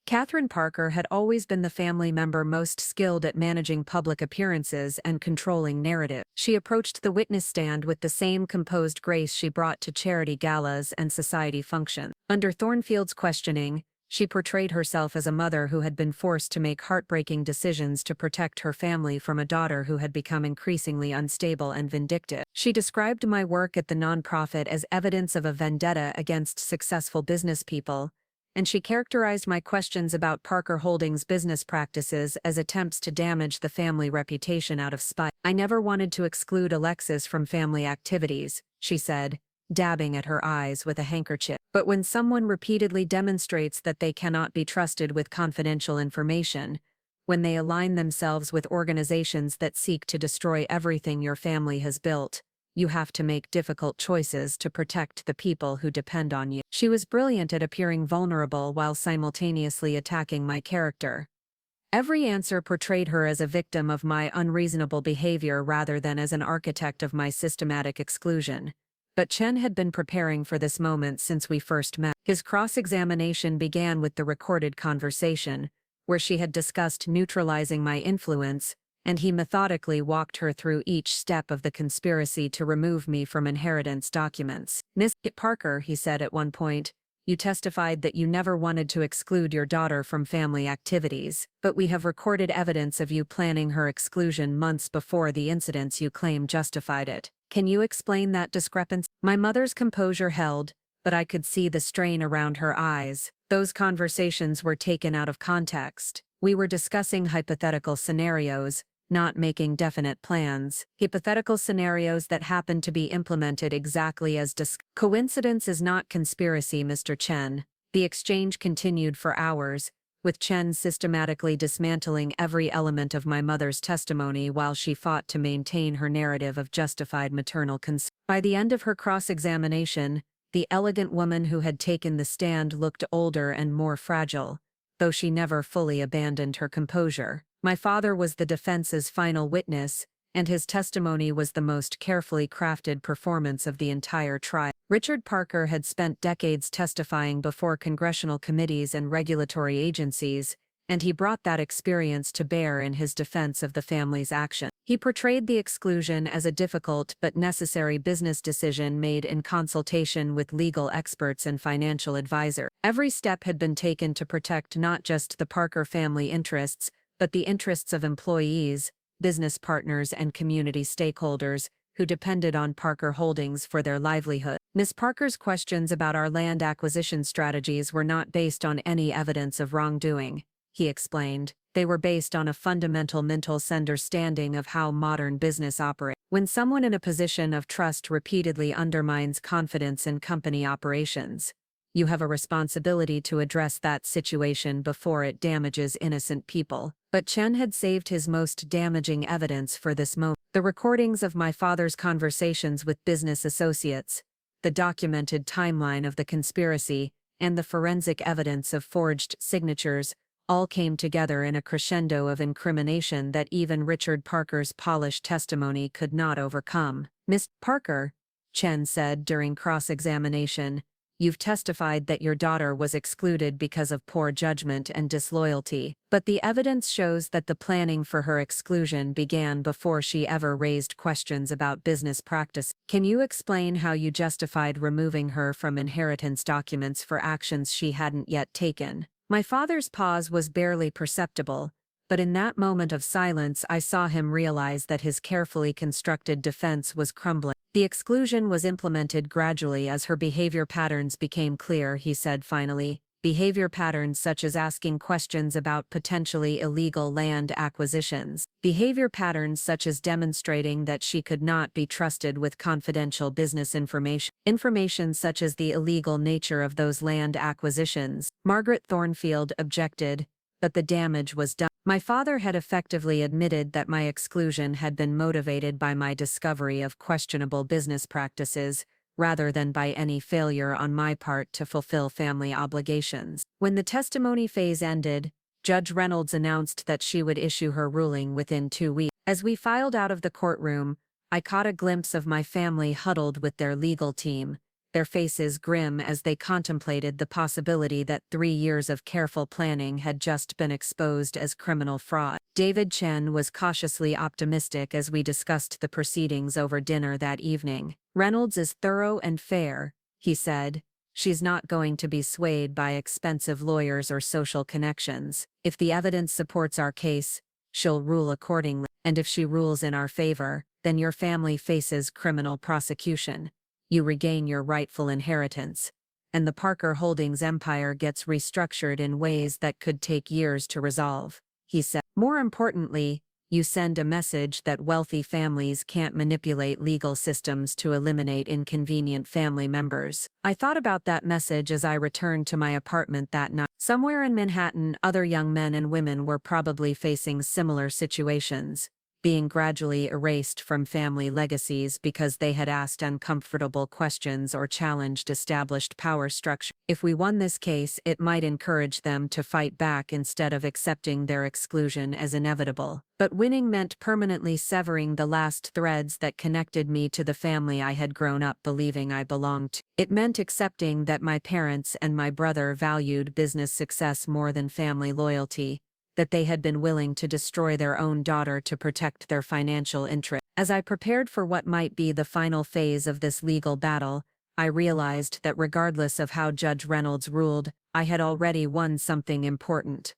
Speaker 1: Catherine Parker had always been the family member most skilled at managing public appearances and controlling narrative. She approached the witness stand with the same composed grace she brought to charity galas and society functions. Under Thornfield's questioning, she portrayed herself as a mother who had been forced to make heartbreaking decisions to protect her family from a daughter who had become increasingly unstable and vindictive. She described my work at the nonprofit as evidence of a vendetta against successful business people, and she characterized my questions about Parker Holdings' business practices as attempts to damage the family reputation out of spite. "I never wanted to exclude Alexis from family activities," she said, dabbing at her eyes with a handkerchief. "But when someone repeatedly demonstrates that they cannot be trusted with confidential information, when they align themselves with organizations that seek to destroy everything your family has built, you have to make difficult choices to protect the people who depend on you." She was brilliant at appearing vulnerable while simultaneously attacking my character. Every answer portrayed her as a victim of my unreasonable behavior rather than as an architect of my systematic exclusion. But Chen had been preparing for this moment since we first met. His cross-examination began with the recorded conversation, where she had discussed neutralizing my influence, and he methodically walked her through each step of the conspiracy to remove me from inheritance documents. "Miss Parker," he said at one point, "you testified that you never wanted to exclude your daughter from family activities, but we have recorded evidence of you planning her exclusion months before the incidents you claim justified it. Can you explain that discrepancy?" My mother's composure held, but I could see the strain around her eyes. "Those conversations were taken out of context. We were discussing hypothetical scenarios, not making definite plans. Hypothetical scenarios that happened to be implemented exactly as discussed. Coincidence is not conspiracy, Mr. Chen." The exchange continued for hours, with Chen systematically dismantling every element of my mother's testimony while she fought to maintain her narrative of justified maternal concern. By the end of her cross-examination, the elegant woman who had taken the stand looked older and more fragile, though she never fully abandoned her composure. My father was the defense's final witness, and his testimony was the most carefully crafted performance of the entire trial. Richard Parker had spent decades testifying before congressional committees and regulatory agencies, and he brought that experience to bear in his defense of the family's action. He portrayed the exclusion as a difficult but necessary business decision made in consultation with legal experts and financial advisors. Every step had been taken to protect not just the Parker family interests, but the interests of employees, business partners and community stakeholders who depended on Parker Holdings for their livelihood. Ms. Parker's questions about our land acquisition strategies were not based on any evidence of wrongdoing, he explained. They were based on a fundamental mental understanding of how modern business operates. When someone in a position of trust repeatedly undermines confidence in company operations, you have a responsibility to address that situation before it damages innocent people. But Chen had saved his most damaging evidence for this moment. The recordings of my father's conversations with business associates, the documented timeline of the conspiracy, and the forensic evidence of forged signatures all came together in a crescendo of incrimination that even Richard Parker's polished testimony could not overcome. "Miss Parker," Chen said during cross-examination, "you've testified that your daughter was excluded because of poor judgment and disloyalty, but the evidence shows that the planning for her exclusion began before she ever raised questions about business practice. Can you explain how you justified removing her from inheritance documents for actions she hadn't yet taken?" My father's pause was barely perceptible, but in that moment of silence I saw him realize that his carefully constructed defense was crumbling. "The exclusion was implemented gradually as her behavior patterns became clear," he said finally. "Behavior patterns such as asking questions about potentially illegal land acquisitions. Behavior patterns such as demonstrating that she could not be trusted with confidential business information. Information such as the illegal nature of those land acquisitions." Margaret Thornfield objected, but the damage was done. My father had effectively admitted that my exclusion had been motivated by my discovery of questionable business practices, rather than by any failure on my part to fulfill family obligations. When the testimony phase ended, Judge Reynolds announced that she would issue her ruling within 2 weeks. As we filed out of the courtroom, I caught a glimpse of my family huddled with their legal team, their faces grim as they contemplated the possibility that 3 years of careful planning had just been exposed as criminal fraud. David Chen was cautiously optimistic as we discussed the proceedings over dinner that evening. "Reynolds is thorough and fair," he said. "She's not going to be swayed by expensive lawyers or social connections. If the evidence supports our case, she'll rule accordingly. And if she rules in our favor, then your family faces criminal prosecution. You regain your rightful inheritance, and the Parker Holdings empire gets restructured in ways that could take years to resolve," he said. "More importantly, you send a message that wealthy families can't manipulate legal systems to eliminate inconvenient family members." I thought about that message as I returned to my apartment that night. Somewhere in Manhattan, other young men and women were probably facing similar situations, being gradually erased from family legacies because they had asked uncomfortable questions or challenged established power structure. If we won this case, it might encourage them to fight back instead of accepting their exclusion as inevitable. But winning meant permanently severing the last threads that connected me to the family I had grown up believing I belonged to. It meant accepting that my parents and my brother valued business success more than family loyalty, that they had been willing to destroy their own daughter to protect their financial interests. As I prepared for what might be the final phase of this legal battle, I realized that regardless of how Judge Reynolds ruled, I had already won something important.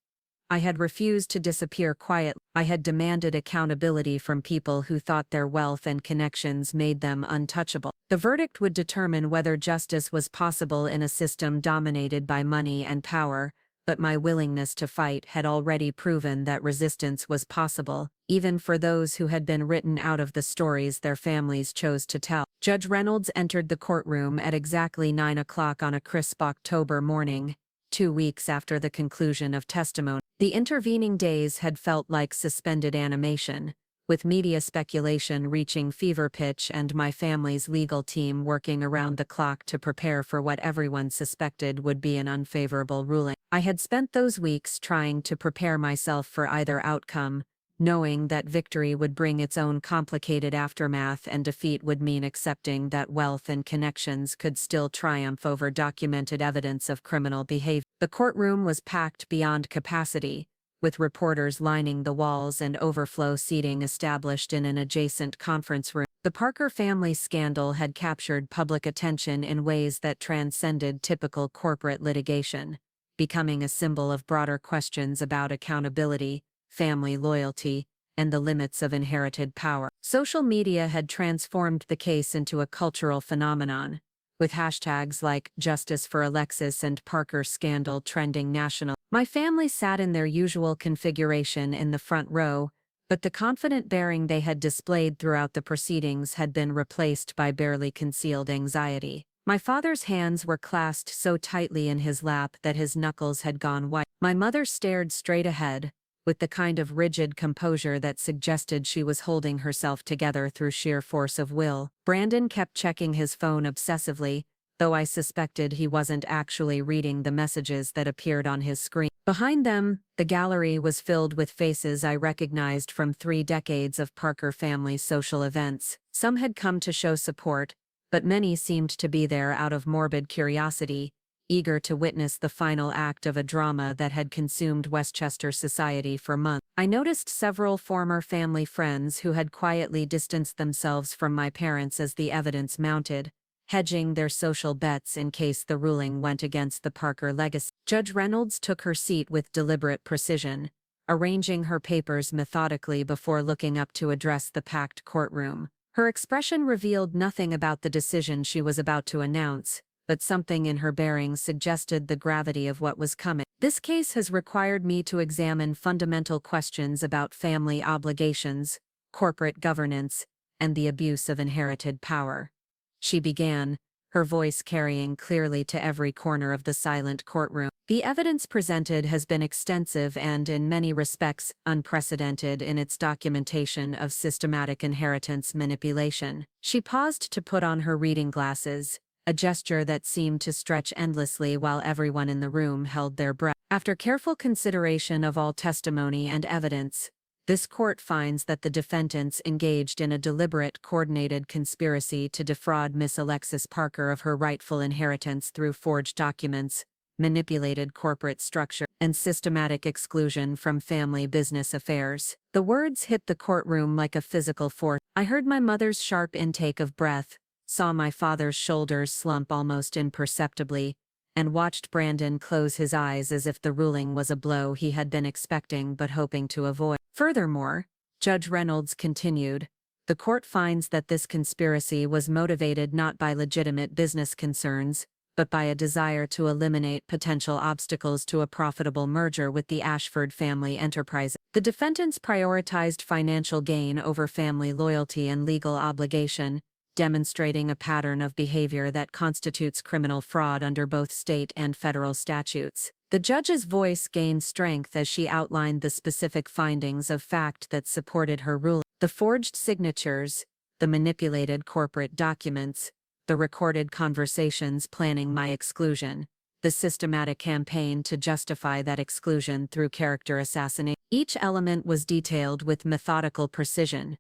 Speaker 1: I had refused to disappear quietly. I had demanded accountability from people who thought their wealth and connections made them untouchable. The verdict would determine whether justice was possible in a system dominated by money and power, but my willingness to fight had already proven that resistance was possible, even for those who had been written out of the stories their families chose to tell. Judge Reynolds entered the courtroom at exactly 9 o'clock on a crisp October morning, 2 weeks after the conclusion of testimony. The intervening days had felt like suspended animation, with media speculation reaching fever pitch and my family's legal team working around the clock to prepare for what everyone suspected would be an unfavorable ruling. I had spent those weeks trying to prepare myself for either outcome, knowing that victory would bring its own complicated aftermath and defeat would mean accepting that wealth and connections could still triumph over documented evidence of criminal behavior. The courtroom was packed beyond capacity, with reporters lining the walls and overflow seating established in an adjacent conference room. The Parker family scandal had captured public attention in ways that transcended typical corporate litigation, becoming a symbol of broader questions about accountability, family loyalty, and the limits of inherited power. Social media had transformed the case into a cultural phenomenon, with hashtags like "Justice for Alexis" and "Parker Scandal" trending national. My family sat in their usual configuration in the front row, but the confident bearing they had displayed throughout the proceedings had been replaced by barely concealed anxiety. My father's hands were clasped so tightly in his lap that his knuckles had gone white. My mother stared straight ahead, with the kind of rigid composure that suggested she was holding herself together through sheer force of will. Brandon kept checking his phone obsessively, though I suspected he wasn't actually reading the messages that appeared on his screen. Behind them, the gallery was filled with faces I recognized from 3 decades of Parker family social events. Some had come to show support, but many seemed to be there out of morbid curiosity, eager to witness the final act of a drama that had consumed Westchester society for months. I noticed several former family friends who had quietly distanced themselves from my parents as the evidence mounted, hedging their social bets in case the ruling went against the Parker legacy. Judge Reynolds took her seat with deliberate precision, arranging her papers methodically before looking up to address the packed courtroom. Her expression revealed nothing about the decision she was about to announce, but something in her bearing suggested the gravity of what was coming. This case has required me to examine fundamental questions about family obligations, corporate governance, and the abuse of inherited power. She began, her voice carrying clearly to every corner of the silent courtroom. The evidence presented has been extensive and, in many respects, unprecedented in its documentation of systematic inheritance manipulation. She paused to put on her reading glasses, a gesture that seemed to stretch endlessly while everyone in the room held their breath. After careful consideration of all testimony and evidence, this court finds that the defendants engaged in a deliberate, coordinated conspiracy to defraud Miss Alexis Parker of her rightful inheritance through forged documents, manipulated corporate structure, and systematic exclusion from family business affairs. The words hit the courtroom like a physical force. I heard my mother's sharp intake of breath, saw my father's shoulders slump almost imperceptibly, and watched Brandon close his eyes as if the ruling was a blow he had been expecting but hoping to avoid. Furthermore, Judge Reynolds continued, the court finds that this conspiracy was motivated not by legitimate business concerns, but by a desire to eliminate potential obstacles to a profitable merger with the Ashford family enterprise. The defendants prioritized financial gain over family loyalty and legal obligation, demonstrating a pattern of behavior that constitutes criminal fraud under both state and federal statutes. The judge's voice gained strength as she outlined the specific findings of fact that supported her ruling. The forged signatures, the manipulated corporate documents, the recorded conversations planning my exclusion, the systematic campaign to justify that exclusion through character assassination. Each element was detailed with methodical precision,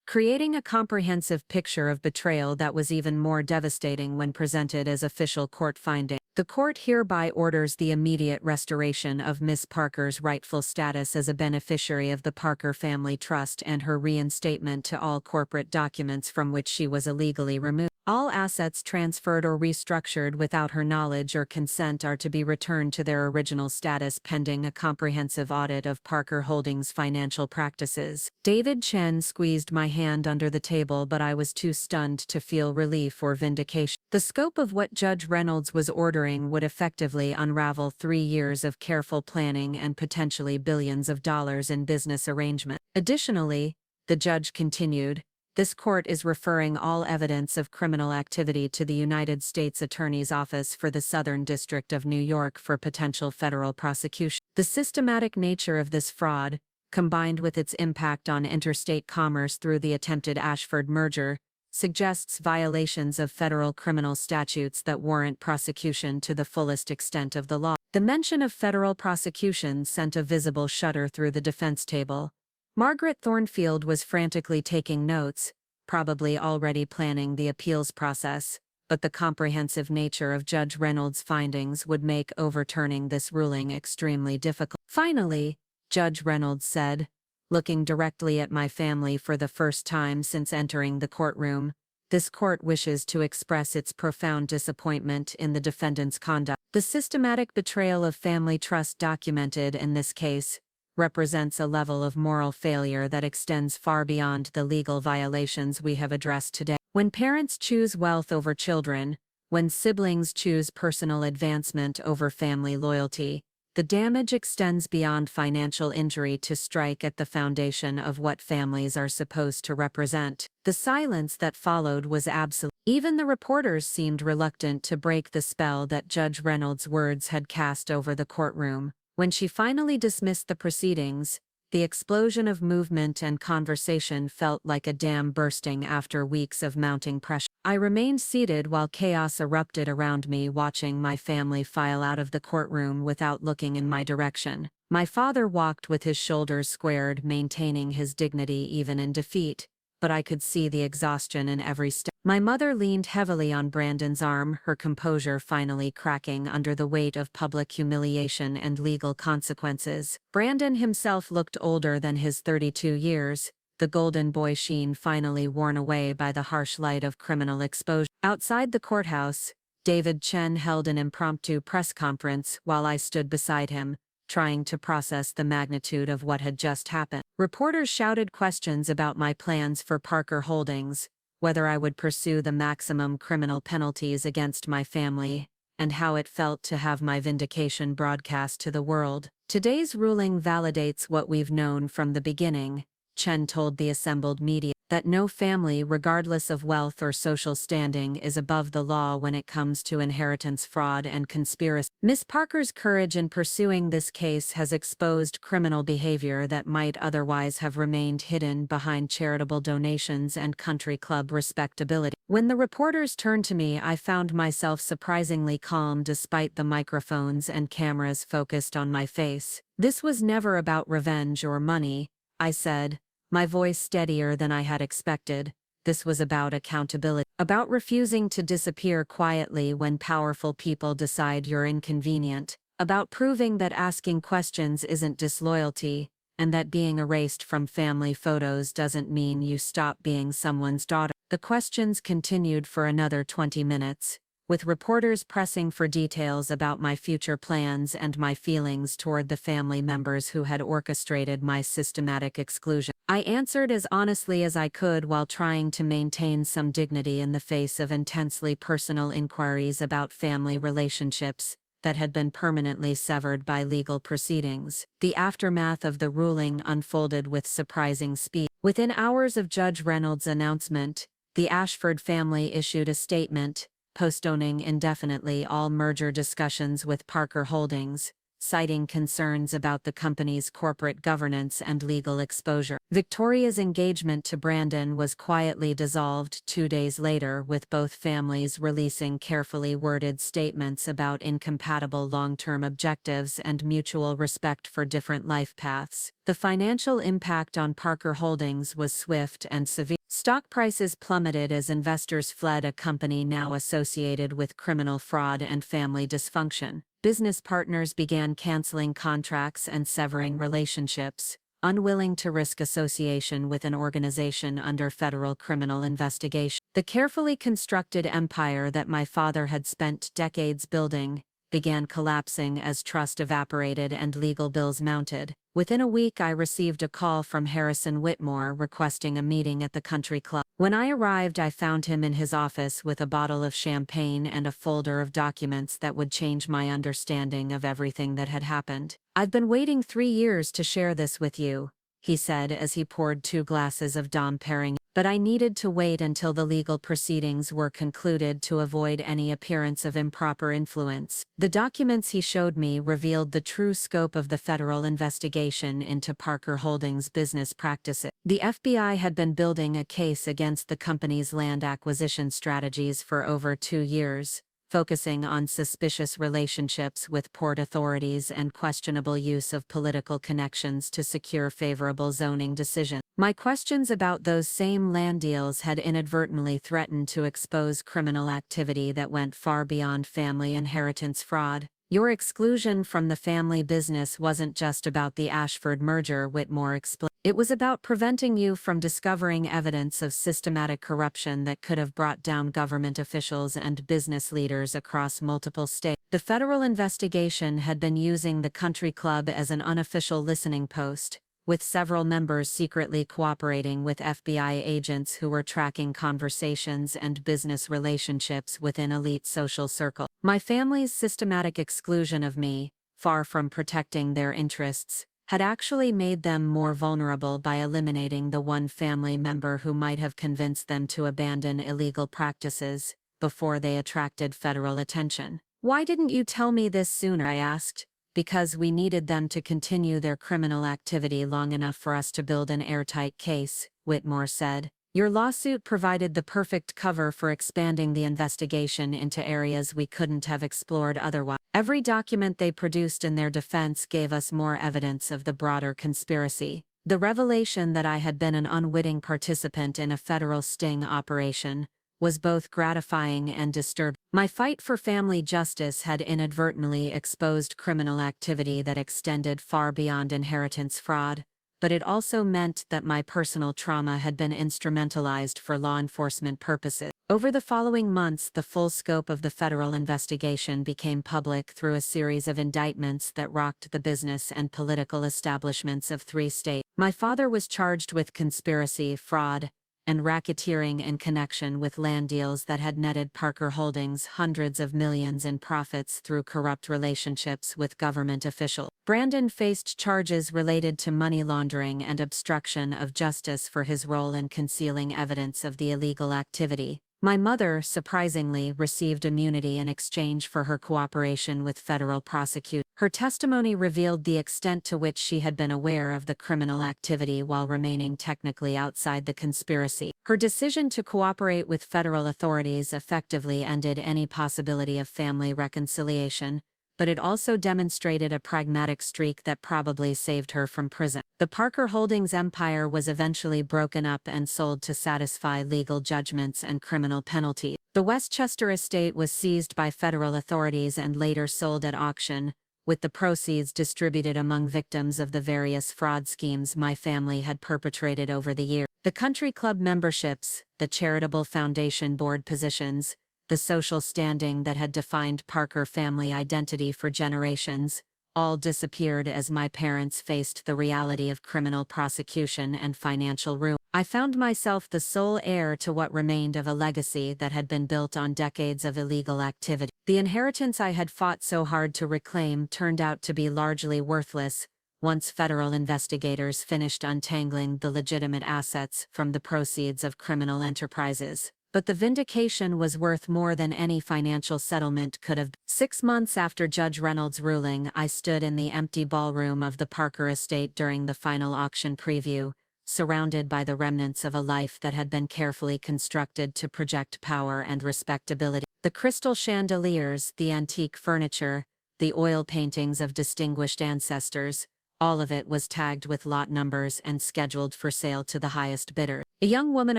Speaker 1: creating a comprehensive picture of betrayal that was even more devastating when presented as official court finding. The court hereby orders the immediate restoration of Miss Parker's rightful status as a beneficiary of the Parker Family Trust and her reinstatement to all corporate documents from which she was illegally removed. All assets transferred or restructured without her knowledge or consent are to be returned to their original status pending a comprehensive audit of Parker Holdings' financial practices. David Chen squeezed my hand under the table, but I was too stunned to feel relief or vindication. The scope of what Judge Reynolds was ordering would effectively unravel 3 years of careful planning and potentially billions of dollars in business arrangement. Additionally, the judge continued, this court is referring all evidence of criminal activity to the United States Attorney's Office for the Southern District of New York for potential federal prosecution. The systematic nature of this fraud, combined with its impact on interstate commerce through the attempted Ashford merger, suggests violations of federal criminal statutes that warrant prosecution to the fullest extent of the law. The mention of federal prosecution sent a visible shudder through the defense table. Margaret Thornfield was frantically taking notes, probably already planning the appeals process, but the comprehensive nature of Judge Reynolds' findings would make overturning this ruling extremely difficult. Finally, Judge Reynolds said, looking directly at my family for the first time since entering the courtroom, this court wishes to express its profound disappointment in the defendant's conduct. The systematic betrayal of family trust documented in this case represents a level of moral failure that extends far beyond the legal violations we have addressed today. When parents choose wealth over children, when siblings choose personal advancement over family loyalty, the damage extends beyond financial injury to strike at the foundation of what families are supposed to represent. The silence that followed was absolute. Even the reporters seemed reluctant to break the spell that Judge Reynolds' words had cast over the courtroom. When she finally dismissed the proceedings, The explosion of movement and conversation felt like a dam bursting after weeks of mounting pressure. I remained seated while chaos erupted around me, watching my family file out of the courtroom without looking in my direction. My father walked with his shoulders squared, maintaining his dignity even in defeat, but I could see the exhaustion in every step. My mother leaned heavily on Brandon's arm, her composure finally cracking under the weight of public humiliation and legal consequences. Brandon himself looked older than his 32 years, the golden boy sheen finally worn away by the harsh light of criminal exposure. Outside the courthouse, David Chen held an impromptu press conference while I stood beside him, trying to process the magnitude of what had just happened. Reporters shouted questions about my plans for Parker Holdings, whether I would pursue the maximum criminal penalties against my family, and how it felt to have my vindication broadcast to the world. Today's ruling validates what we've known from the beginning, Chen told the assembled media, that no family, regardless of wealth or social standing, is above the law when it comes to inheritance fraud and conspiracy. Miss Parker's courage in pursuing this case has exposed criminal behavior that might otherwise have remained hidden behind charitable donations and country club respectability. When the reporters turned to me, I found myself surprisingly calm despite the microphones and cameras focused on my face. This was never about revenge or money, I said, my voice steadier than I had expected. This was about accountability, about refusing to disappear quietly when powerful people decide you're inconvenient, about proving that asking questions isn't disloyalty, and that being erased from family photos doesn't mean you stop being someone's daughter. The questions continued for another 20 minutes, with reporters pressing for details about my future plans and my feelings toward the family members who had orchestrated my systematic exclusion. I answered as honestly as I could while trying to maintain some dignity in the face of intensely personal inquiries about family relationships that had been permanently severed by legal proceedings. The aftermath of the ruling unfolded with surprising speed. Within hours of Judge Reynolds' announcement, the Ashford family issued a statement, postponing indefinitely all merger discussions with Parker Holdings, citing concerns about the company's corporate governance and legal exposure. Victoria's engagement to Brandon was quietly dissolved 2 days later, with both families releasing carefully worded statements about incompatible long-term objectives and mutual respect for different life paths. The financial impact on Parker Holdings was swift and severe. Stock prices plummeted as investors fled a company now associated with criminal fraud and family dysfunction. Business partners began canceling contracts and severing relationships, unwilling to risk association with an organization under federal criminal investigation. The carefully constructed empire that my father had spent decades building began collapsing as trust evaporated and legal bills mounted. Within a week, I received a call from Harrison Whitmore requesting a meeting at the country club. When I arrived, I found him in his office with a bottle of champagne and a folder of documents that would change my understanding of everything that had happened. "I've been waiting 3 years to share this with you," he said as he poured 2 glasses of Dom Perignon. "But I needed to wait until the legal proceedings were concluded to avoid any appearance of improper influence." The documents he showed me revealed the true scope of the federal investigation into Parker Holdings' business practices. The FBI had been building a case against the company's land acquisition strategies for over 2 years, focusing on suspicious relationships with port authorities and questionable use of political connections to secure favorable zoning decisions. My questions about those same land deals had inadvertently threatened to expose criminal activity that went far beyond family inheritance fraud. "Your exclusion from the family business wasn't just about the Ashford merger," Whitmore explained. "It was about preventing you from discovering evidence of systematic corruption that could have brought down government officials and business leaders across multiple states." The federal investigation had been using the country club as an unofficial listening post, with several members secretly cooperating with FBI agents who were tracking conversations and business relationships within elite social circles. My family's systematic exclusion of me, far from protecting their interests, had actually made them more vulnerable by eliminating the one family member who might have convinced them to abandon illegal practices before they attracted federal attention. "Why didn't you tell me this sooner?" I asked,
Speaker 2: because we needed them to continue their criminal activity long enough for us to build an airtight case, Whitmore said. Your lawsuit provided the perfect cover for expanding the investigation into areas we couldn't have explored otherwise. Every document they produced in their defense gave us more evidence of the broader conspiracy. The revelation that I had been an unwitting participant in a federal sting operation was both gratifying and disturbing. My fight for family justice had inadvertently exposed criminal activity that extended far beyond inheritance fraud, but it also meant that my personal trauma had been instrumentalized for law enforcement purposes. Over the following months, the full scope of the federal investigation became public through a series of indictments that rocked the business and political establishments of 3 states. My father was charged with conspiracy, fraud, and racketeering in connection with land deals that had netted Parker Holdings hundreds of millions in profits through corrupt relationships with government officials. Brandon faced charges related to money laundering and obstruction of justice for his role in concealing evidence of the illegal activity. My mother, surprisingly, received immunity in exchange for her cooperation with federal prosecutors. Her testimony revealed the extent to which she had been aware of the criminal activity while remaining technically outside the conspiracy. Her decision to cooperate with federal authorities effectively ended any possibility of family reconciliation, but it also demonstrated a pragmatic streak that probably saved her from prison. The Parker Holdings empire was eventually broken up and sold to satisfy legal judgments and criminal penalties. The Westchester estate was seized by federal authorities and later sold at auction, with the proceeds distributed among victims of the various fraud schemes my family had perpetrated over the years. The country club memberships, the charitable foundation board positions, the social standing that had defined Parker family identity for generations, all disappeared as my parents faced the reality of criminal prosecution and financial ruin. I found myself the sole heir to what remained of a legacy that had been built on decades of illegal activity. The inheritance I had fought so hard to reclaim turned out to be largely worthless once federal investigators finished untangling the legitimate assets from the proceeds of criminal enterprises. But the vindication was worth more than any financial settlement could have. 6 months after Judge Reynolds' ruling, I stood in the empty ballroom of the Parker estate during the final auction preview, surrounded by the remnants of a life that had been carefully constructed to project power and respectability. The crystal chandeliers, the antique furniture, the oil paintings of distinguished ancestors, all of it was tagged with lot numbers and scheduled for sale to the highest bidder. A young woman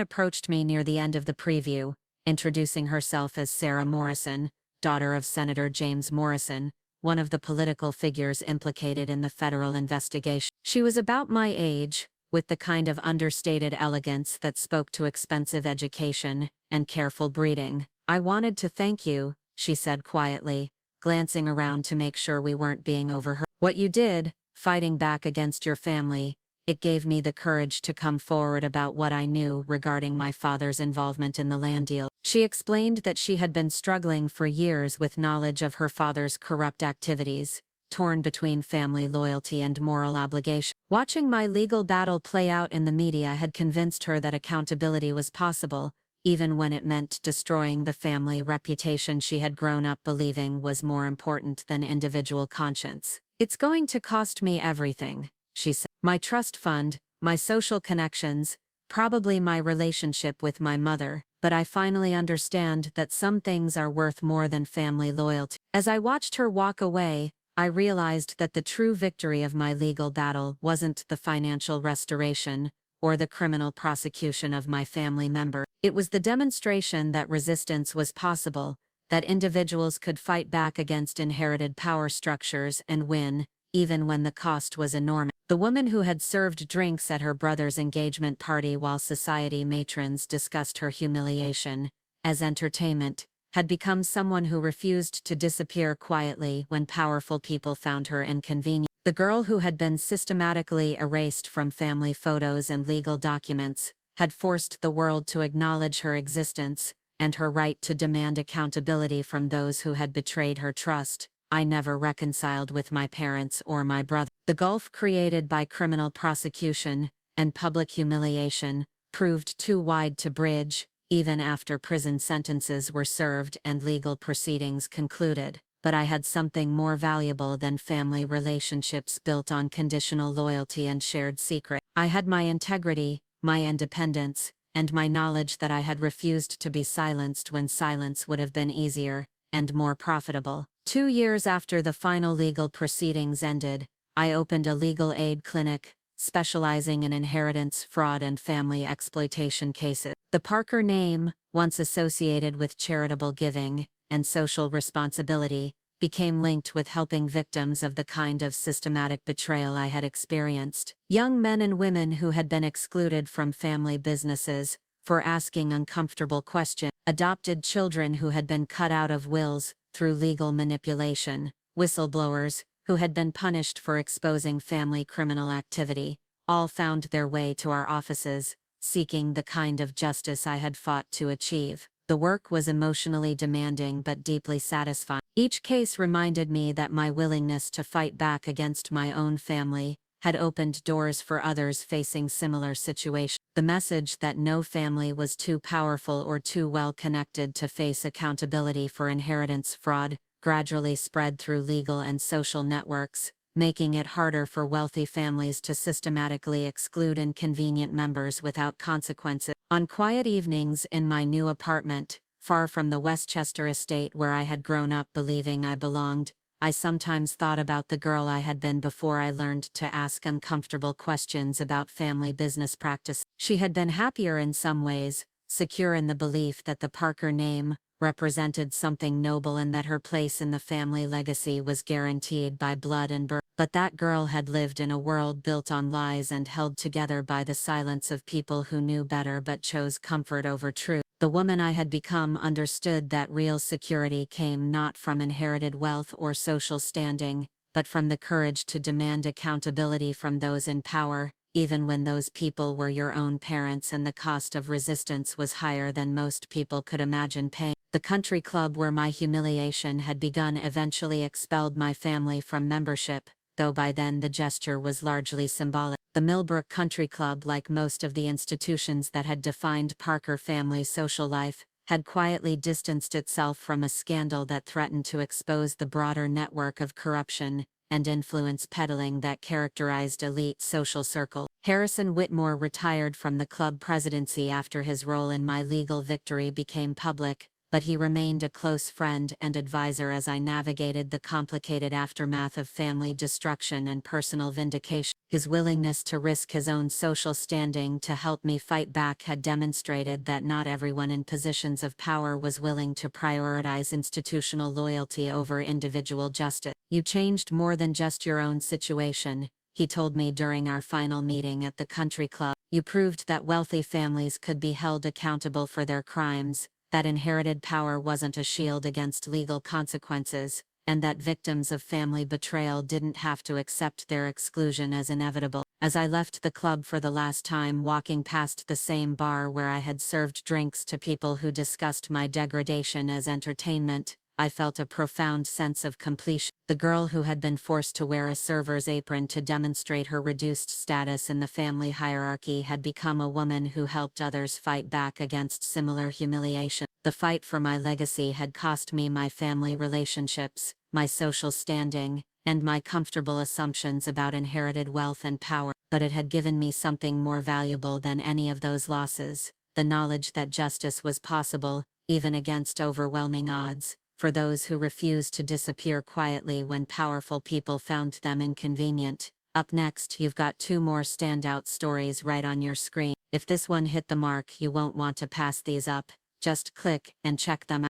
Speaker 2: approached me near the end of the preview, introducing herself as Sarah Morrison, daughter of Senator James Morrison, one of the political figures implicated in the federal investigation. She was about my age, with the kind of understated elegance that spoke to expensive education and careful breeding. I wanted to thank you, she said quietly, glancing around to make sure we weren't being overheard. What you did, fighting back against your family, it gave me the courage to come forward about what I knew regarding my father's involvement in the land deal. She explained that she had been struggling for years with knowledge of her father's corrupt activities, torn between family loyalty and moral obligation. Watching my legal battle play out in the media had convinced her that accountability was possible, even when it meant destroying the family reputation she had grown up believing was more important than individual conscience. It's going to cost me everything, she said. My trust fund, my social connections, probably my relationship with my mother, but I finally understand that some things are worth more than family loyalty. As I watched her walk away, I realized that the true victory of my legal battle wasn't the financial restoration or the criminal prosecution of my family member. It was the demonstration that resistance was possible, that individuals could fight back against inherited power structures and win, even when the cost was enormous. The woman who had served drinks at her brother's engagement party while society matrons discussed her humiliation as entertainment had become someone who refused to disappear quietly when powerful people found her inconvenient. The girl who had been systematically erased from family photos and legal documents had forced the world to acknowledge her existence and her right to demand accountability from those who had betrayed her trust. I never reconciled with my parents or my brother. The gulf created by criminal prosecution and public humiliation proved too wide to bridge, even after prison sentences were served and legal proceedings concluded. but I had something more valuable than family relationships built on conditional loyalty and shared secret. I had my integrity, my independence, and my knowledge that I had refused to be silenced when silence would have been easier and more profitable. 2 years after the final legal proceedings ended, I opened a legal aid clinic, specializing in inheritance fraud and family exploitation cases. The Parker name, once associated with charitable giving and social responsibility, became linked with helping victims of the kind of systematic betrayal I had experienced. Young men and women who had been excluded from family businesses for asking uncomfortable questions, adopted children who had been cut out of wills through legal manipulation, whistleblowers who had been punished for exposing family criminal activity, all found their way to our offices, seeking the kind of justice I had fought to achieve. The work was emotionally demanding but deeply satisfying. Each case reminded me that my willingness to fight back against my own family had opened doors for others facing similar situations. The message that no family was too powerful or too well connected to face accountability for inheritance fraud gradually spread through legal and social networks, making it harder for wealthy families to systematically exclude inconvenient members without consequences. On quiet evenings in my new apartment, far from the Westchester estate where I had grown up believing I belonged, I sometimes thought about the girl I had been before I learned to ask uncomfortable questions about family business practice. She had been happier in some ways, secure in the belief that the Parker name represented something noble and that her place in the family legacy was guaranteed by blood and birth. But that girl had lived in a world built on lies and held together by the silence of people who knew better but chose comfort over truth. The woman I had become understood that real security came not from inherited wealth or social standing, but from the courage to demand accountability from those in power, even when those people were your own parents and the cost of resistance was higher than most people could imagine paying. The country club where my humiliation had begun eventually expelled my family from membership, though by then the gesture was largely symbolic. The Millbrook Country Club, like most of the institutions that had defined Parker family social life, had quietly distanced itself from a scandal that threatened to expose the broader network of corruption and influence peddling that characterized elite social circles. Harrison Whitmore retired from the club presidency after his role in my legal victory became public, but he remained a close friend and advisor as I navigated the complicated aftermath of family destruction and personal vindication. His willingness to risk his own social standing to help me fight back had demonstrated that not everyone in positions of power was willing to prioritize institutional loyalty over individual justice. "You changed more than just your own situation," he told me during our final meeting at the country club. "You proved that wealthy families could be held accountable for their crimes, that inherited power wasn't a shield against legal consequences, and that victims of family betrayal didn't have to accept their exclusion as inevitable." As I left the club for the last time, walking past the same bar where I had served drinks to people who discussed my degradation as entertainment, I felt a profound sense of completion. The girl who had been forced to wear a server's apron to demonstrate her reduced status in the family hierarchy had become a woman who helped others fight back against similar humiliation. The fight for my legacy had cost me my family relationships, my social standing, and my comfortable assumptions about inherited wealth and power, but it had given me something more valuable than any of those losses: the knowledge that justice was possible, even against overwhelming odds, for those who refused to disappear quietly when powerful people found them inconvenient. Up next, you've got 2 more standout stories right on your screen. If this one hit the mark, you won't want to pass these up. Just click and check them out.